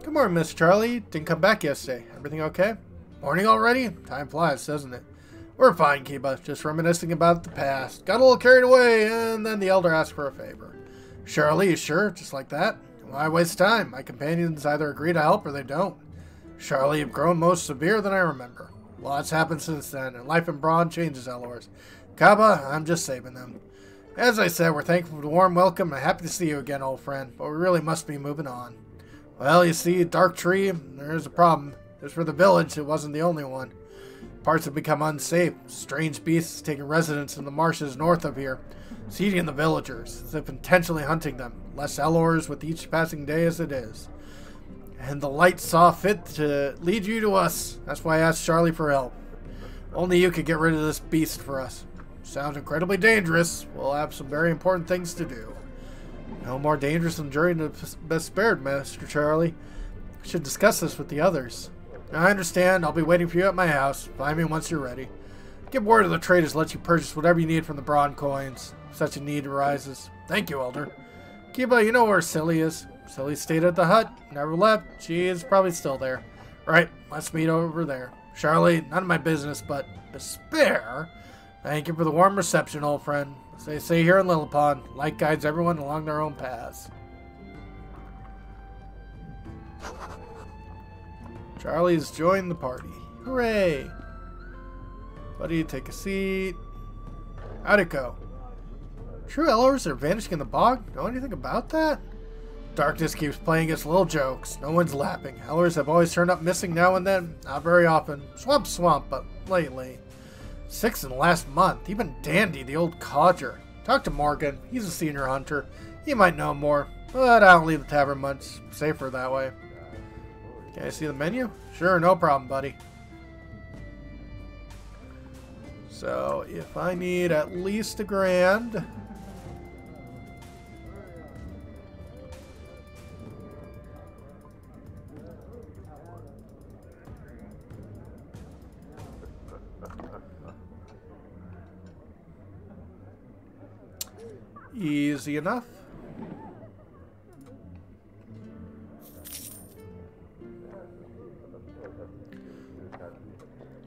Good morning, Miss Charlie. Didn't come back yesterday. Everything okay? Morning already? Time flies, doesn't it? We're fine, Kiba. Just reminiscing about the past. Got a little carried away, and then the elder asked for a favor. Charlie, you sure? Just like that? Why waste time? My companions either agree to help or they don't. Charlie, you've grown most severe than I remember. Lots happened since then, and life in Brann changes Elors. Kaba, I'm just saving them. As I said, we're thankful for the warm welcome and happy to see you again, old friend, but we really must be moving on. Well, you see, Dark Tree, there's a problem. As for the village, it wasn't the only one. Parts have become unsafe. Strange beasts taking residence in the marshes north of here, sieging the villagers, as if intentionally hunting them. Less Elors with each passing day as it is. And the light saw fit to lead you to us. That's why I asked Charlie for help. Only you could get rid of this beast for us. Sounds incredibly dangerous. We'll have some very important things to do. No more dangerous than during the best spared, Master Charlie. We should discuss this with the others. I understand. I'll be waiting for you at my house. Find me once you're ready. Give word to the traders to let you purchase whatever you need from the Brann coins. If such a need arises. Thank you, Elder. Kiba, you know where Silly is. Silly stayed at the hut. Never left. She is probably still there. Right, let's meet over there. Charlie, none of my business, but despair. Thank you for the warm reception, old friend. As they say here in Lillipon, light guides everyone along their own paths. Charlie's joined the party. Hooray! Buddy, take a seat. How'd it go? True Elors are vanishing in the bog? Know anything about that? Darkness keeps playing its little jokes. No one's laughing. Elors have always turned up missing now and then. Not very often. Swamp, but lately. 6 in the last month. Even Dandy, the old codger. Talk to Morgan. He's a senior hunter. He might know more. But I don't leave the tavern much. Safer that way. Can I see the menu? Sure, no problem, buddy. So, if I need at least $1,000... Easy enough.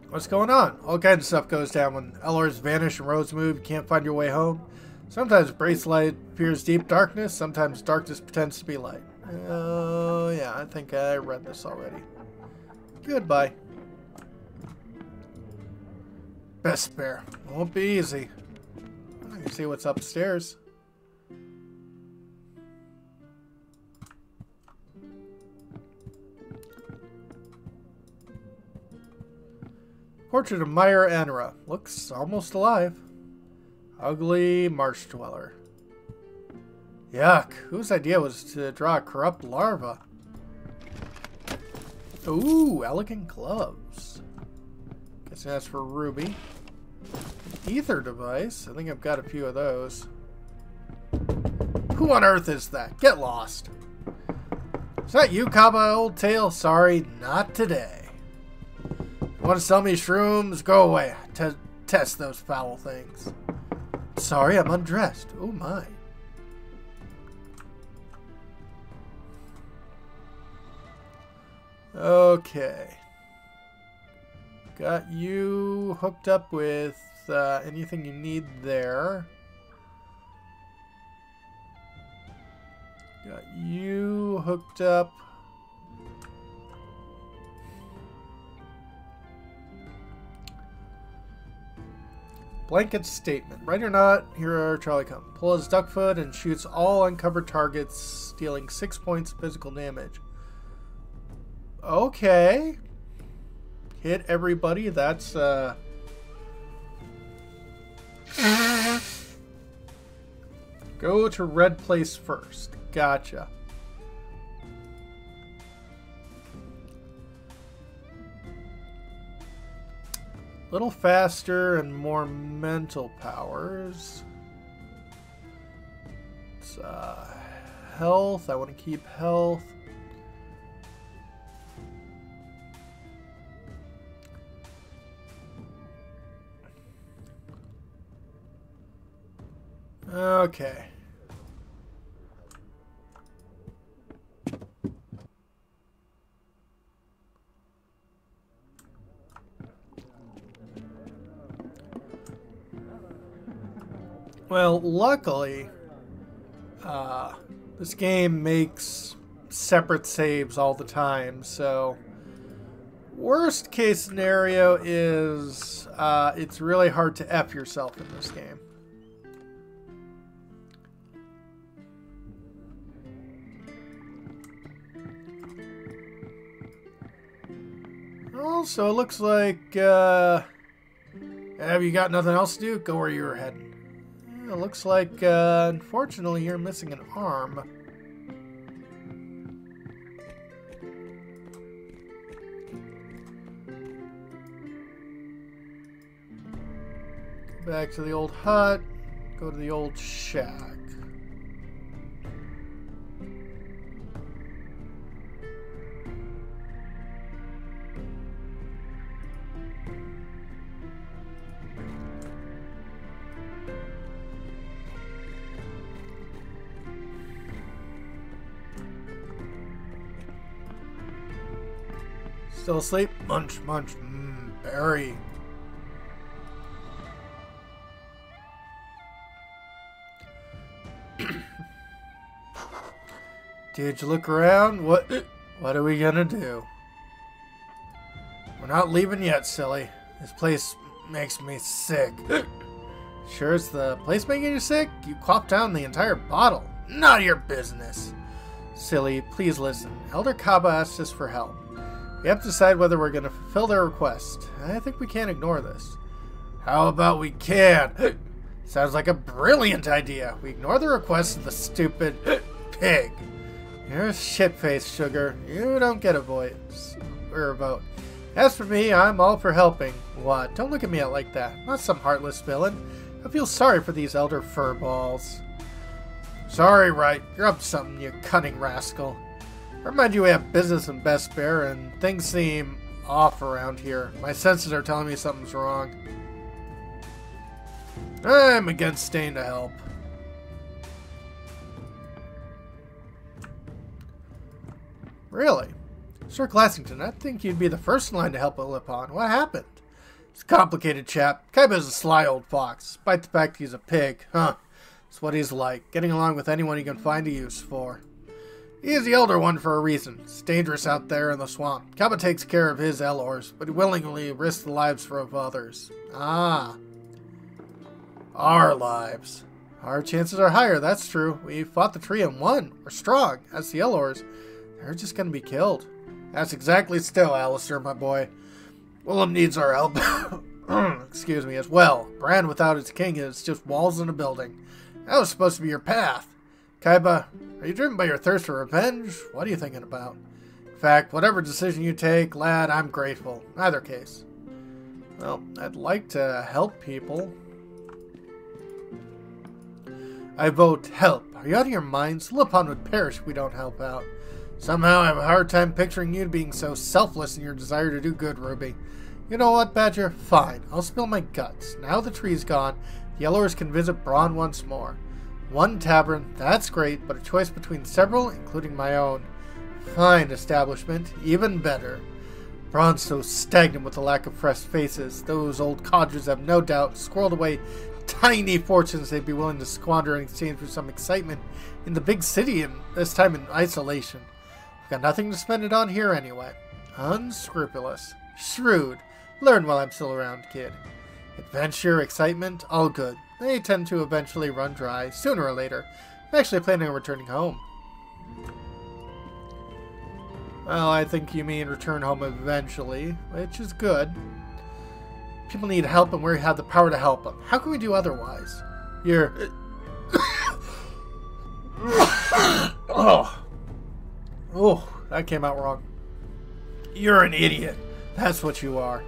What's going on? All kinds of stuff goes down when Elors vanish and roads move. You can't find your way home. Sometimes light appears deep darkness. Sometimes darkness pretends to be light. Oh, yeah, I think I read this already. Goodbye. Best bear. Won't be easy. I can see what's upstairs. Portrait of Myra Anera. Looks almost alive. Ugly marsh dweller. Yuck. Whose idea was to draw a corrupt larva? Ooh, elegant gloves. Guess that's for Ruby. Ether device. I think I've got a few of those. Who on earth is that? Get lost. Is that you, Kaba, old tail? Sorry, not today. Want to sell me shrooms? Go away. Test those foul things. Sorry, I'm undressed. Oh my. Okay. Got you hooked up with anything you need there. Got you hooked up. Blanket statement. Right or not, here are Charlie come. Pull his duck foot and shoots all uncovered targets, dealing 6 points of physical damage. Okay. Hit everybody. That's Go to red place first. Gotcha. Little faster and more mental powers. It's health. I want to keep health. Okay. Well, luckily, This game makes separate saves all the time, so worst case scenario is it's really hard to F yourself in this game. Also, it looks like, have you got nothing else to do? Go where you were heading. Yeah, it looks like, unfortunately, you're missing an arm. Go back to the old hut. Go to the old shack. Still asleep? Munch, munch. Berry. Did you look around? What are we gonna do? We're not leaving yet, silly. This place makes me sick. Sure is the place making you sick? You quaffed down the entire bottle. None of your business. Silly, please listen. Elder Kaba asked us for help. We have to decide whether we're going to fulfill their request. I think we can't ignore this. How about we can? Sounds like a brilliant idea. We ignore the request of the stupid pig. You're a shit-faced, Sugar. You don't get a voice or a vote. As for me, I'm all for helping. What? Don't look at me like that. I'm not some heartless villain. I feel sorry for these elder furballs. Sorry, right? You're up to something, you cunning rascal. I remind you we have business in Best Bear, and things seem off around here. My senses are telling me something's wrong. I'm against staying to help. Really? Sir Glassington, I think you'd be the first in line to help Lipon. What happened? It's a complicated chap. Kaiba's a sly old fox, despite the fact he's a pig. Huh. It's what he's like, getting along with anyone he can find a use for. He is the elder one for a reason. It's dangerous out there in the swamp. Kaba takes care of his Elors, but he willingly risks the lives of others. Ah. Our lives. Our chances are higher, that's true. We fought the tree and won. We're strong. As the Elors, they're just going to be killed. That's exactly still, Alistair, my boy. Willem needs our help. Excuse me, as well. Brann without its king is just walls in a building. That was supposed to be your path. Kaiba, are you driven by your thirst for revenge? What are you thinking about? In fact, whatever decision you take, lad, I'm grateful. In either case. Well, I'd like to help people. I vote help. Are you out of your minds? Lipon would perish if we don't help out. Somehow I have a hard time picturing you being so selfless in your desire to do good, Ruby. You know what, Badger? Fine. I'll spill my guts. Now the tree's gone, the Yellowers can visit Brann once more. One tavern, that's great, but a choice between several, including my own. Fine establishment, even better. Brann's so stagnant with the lack of fresh faces. Those old codgers have no doubt squirreled away tiny fortunes they'd be willing to squander in exchange for some excitement in the big city, and this time in isolation. I've got nothing to spend it on here anyway. Unscrupulous. Shrewd. Learn while I'm still around, kid. Adventure, excitement, all good. They tend to eventually run dry, sooner or later. I'm actually planning on returning home. Well, I think you mean return home eventually, which is good. People need help, and we have the power to help them. How can we do otherwise? You're... Oh, that came out wrong. You're an idiot. That's what you are.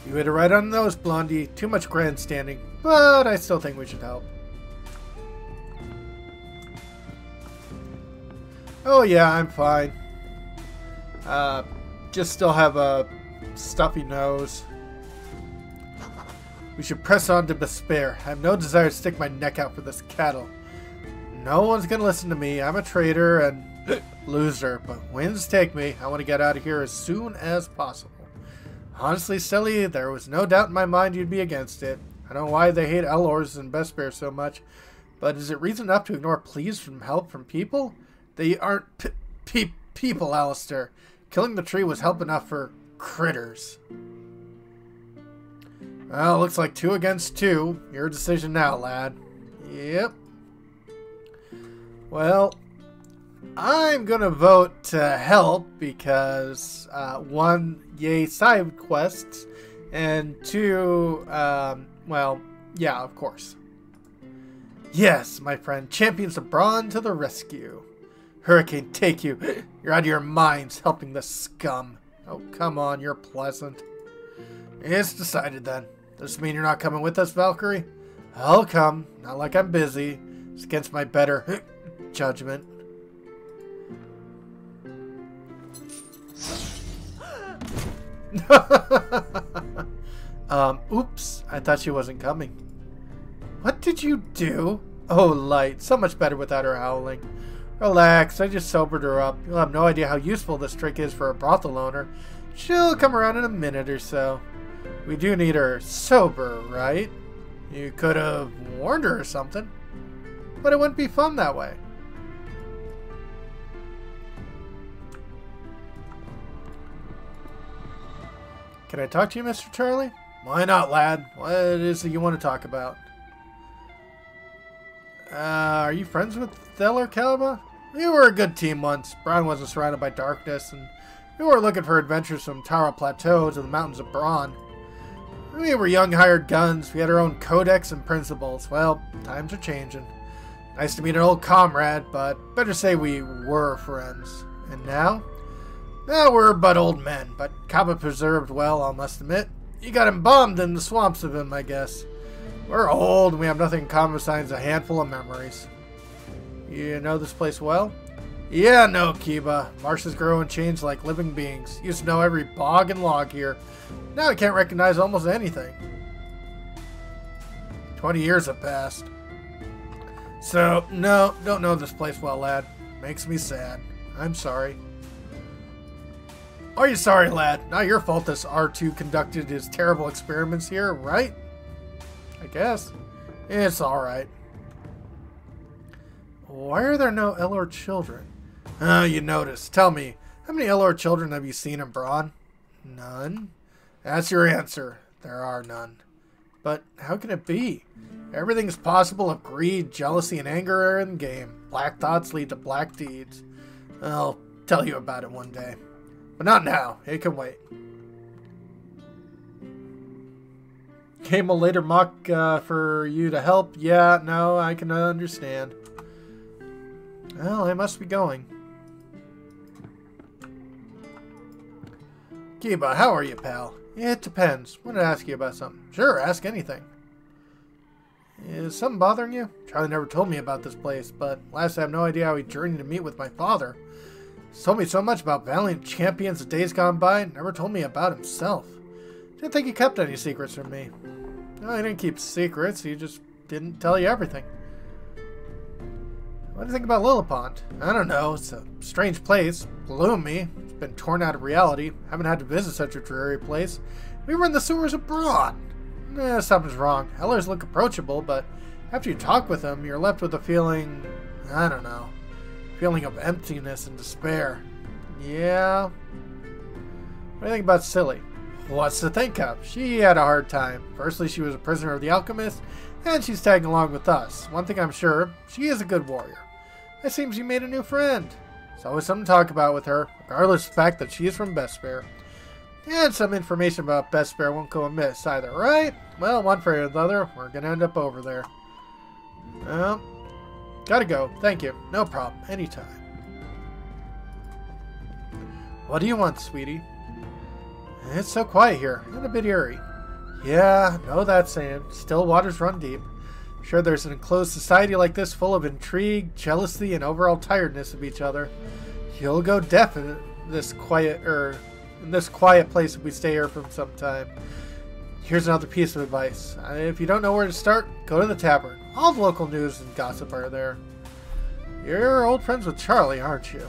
You hit it right on the nose, Blondie. Too much grandstanding, but I still think we should help. Oh yeah, I'm fine. Just still have a stuffy nose. We should press on to despair. I have no desire to stick my neck out for this cattle. No one's gonna listen to me. I'm a traitor and loser, but winds take me. I want to get out of here as soon as possible. Honestly, silly, there was no doubt in my mind you'd be against it. I don't know why they hate Elors and Best Bear so much. But is it reason enough to ignore pleas from help from people? They aren't people, Alistair. Killing the tree was help enough for critters. Well, looks like 2 against 2. Your decision now, lad. Yep. Well, I'm gonna vote to help because 1, yay side quests, and 2, well, yeah, of course. Yes, my friend, champions of Brann to the rescue. Hurricane, take you. You're out of your minds helping the scum. Oh, come on, you're pleasant. It's decided then. Does this mean you're not coming with us, Valkyrie? I'll come. Not like I'm busy. It's against my better judgment. Oops. I thought she wasn't coming. What did you do? Oh, Light. So much better without her howling. Relax. I just sobered her up. You'll have no idea how useful this trick is for a brothel owner. She'll come around in a minute or so. We do need her sober, right? You could have warned her or something. But it wouldn't be fun that way. Can I talk to you, Mr. Charlie? Why not, lad? What is it you want to talk about? Are you friends with Theller Calba? We were a good team once. Brann wasn't surrounded by darkness, and we were looking for adventures from Tara Plateau to the mountains of Brann. We were young hired guns. We had our own codex and principles. Well, times are changing. Nice to meet an old comrade, but better say we were friends. And now? Now we're but old men, but Calba preserved well, I must admit. You got embalmed in the swamps of him, I guess. We're old, and we have nothing in common besides a handful of memories. You know this place well? Yeah, no, Kiba. Marshes grow and change like living beings. Used to know every bog and log here. Now I can't recognize almost anything. 20 years have passed. So, no, don't know this place well, lad. Makes me sad. I'm sorry. Are you sorry, lad? Not your fault this R2 conducted his terrible experiments here, right? I guess. It's alright. Why are there no Elor children? Oh, you noticed. Tell me, how many Elor children have you seen in Brann? None. That's your answer. There are none. But how can it be? Everything is possible if greed, jealousy, and anger are in the game. Black thoughts lead to black deeds. I'll tell you about it one day. But not now. It can wait. Came a later mock for you to help. Yeah, no, I can understand. Well, I must be going. Kiba, how are you, pal? It depends. Wanted to ask you about something. Sure, ask anything. Is something bothering you? Charlie never told me about this place, but last I have no idea how he journeyed to meet with my father. He's told me so much about valiant champions of days gone by, never told me about himself. Didn't think he kept any secrets from me. No, he didn't keep secrets, he just didn't tell you everything. What do you think about Lillipont? I don't know, it's a strange place. Gloomy. It's been torn out of reality. Haven't had to visit such a dreary place. We were in the sewers of Brann. Something's wrong. Hellers look approachable, but after you talk with them, you're left with a feeling, I don't know, feeling of emptiness and despair. Yeah. What do you think about Silly? What's to think of? She had a hard time. Firstly, she was a prisoner of the alchemist, and she's tagging along with us. One thing I'm sure, she is a good warrior. It seems you made a new friend. There's always something to talk about with her, regardless of the fact that she is from Bespare. And some information about Bespare won't go amiss either, right? Well, one for the other, we're gonna end up over there. Well, gotta go. Thank you. No problem. Anytime. What do you want, sweetie? It's so quiet here, and a bit eerie. Yeah, know that saying. Still waters run deep. Sure, there's an enclosed society like this full of intrigue, jealousy, and overall tiredness of each other. You'll go deaf in this quiet place if we stay here for some time. Here's another piece of advice. If you don't know where to start, go to the tavern. All the local news and gossip are there. You're old friends with Charlie, aren't you?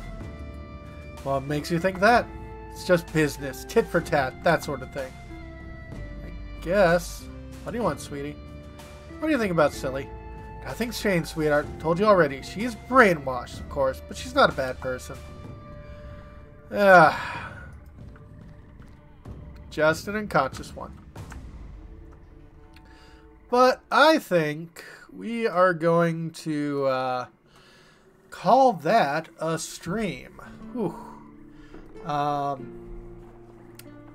What makes you think that? It's just business, tit for tat, that sort of thing. I guess. What do you want, sweetie? What do you think about Silly? Nothing's changed, sweetheart. Told you already. She's brainwashed, of course, but she's not a bad person. Just an unconscious one. But I think we are going to call that a stream. Whew.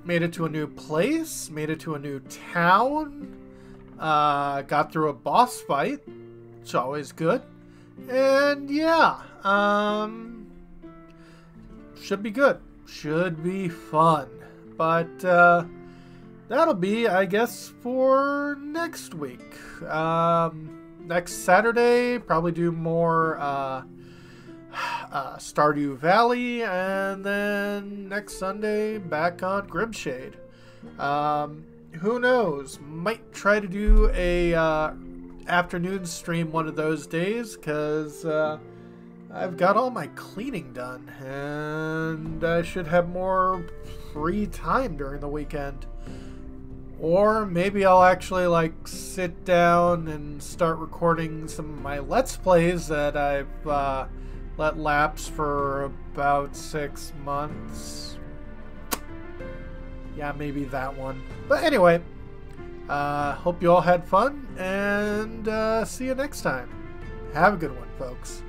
Made it to a new place. Made it to a new town. Got through a boss fight. It's always good. And yeah. Should be good. Should be fun. But that'll be, I guess, for next week. Next Saturday, probably do more Stardew Valley, and then next Sunday, back on Grimshade. Who knows? Might try to do a afternoon stream one of those days, because I've got all my cleaning done, and I should have more free time during the weekend. Or maybe I'll actually like sit down and start recording some of my Let's Plays that I've let lapse for about 6 months. Yeah, maybe that one. But anyway, hope you all had fun, and see you next time. Have a good one, folks.